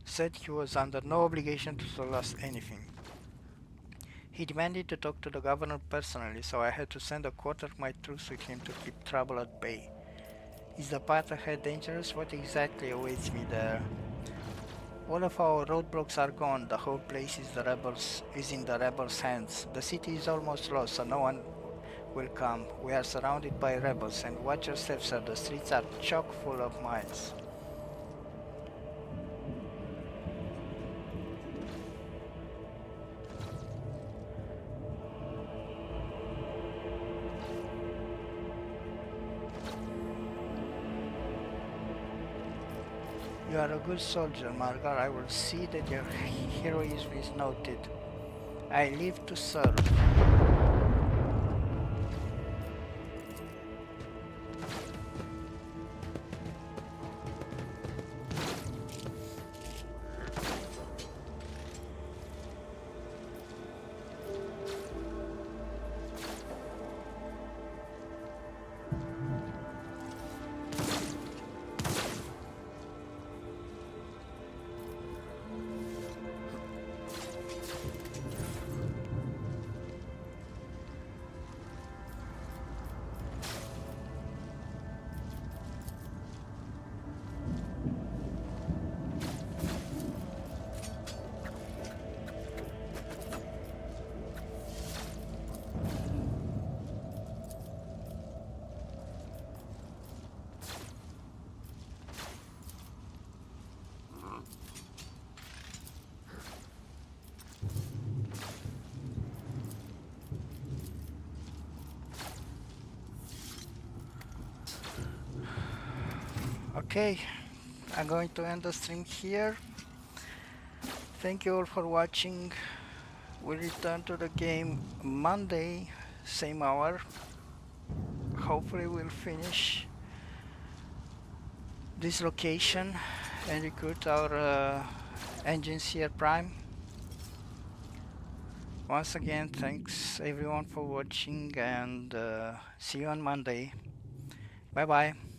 Said he was under no obligation to tell us anything. He demanded to talk to the governor personally, so I had to send a quarter of my troops with him to keep trouble at bay. Is the path ahead dangerous? What exactly awaits me there? All of our roadblocks are gone. The whole place is in the rebels' hands. The city is almost lost, so no one will come. We are surrounded by rebels, and watch yourself, sir. The streets are chock full of mines. You are a good soldier, Margar. I will see that your heroism is noted. I live to serve. Okay, I'm going to end the stream here. Thank you all for watching. We'll return to the game Monday, same hour. Hopefully we'll finish this location and recruit our engines here Prime. Once again, thanks everyone for watching, and see you on Monday. Bye bye.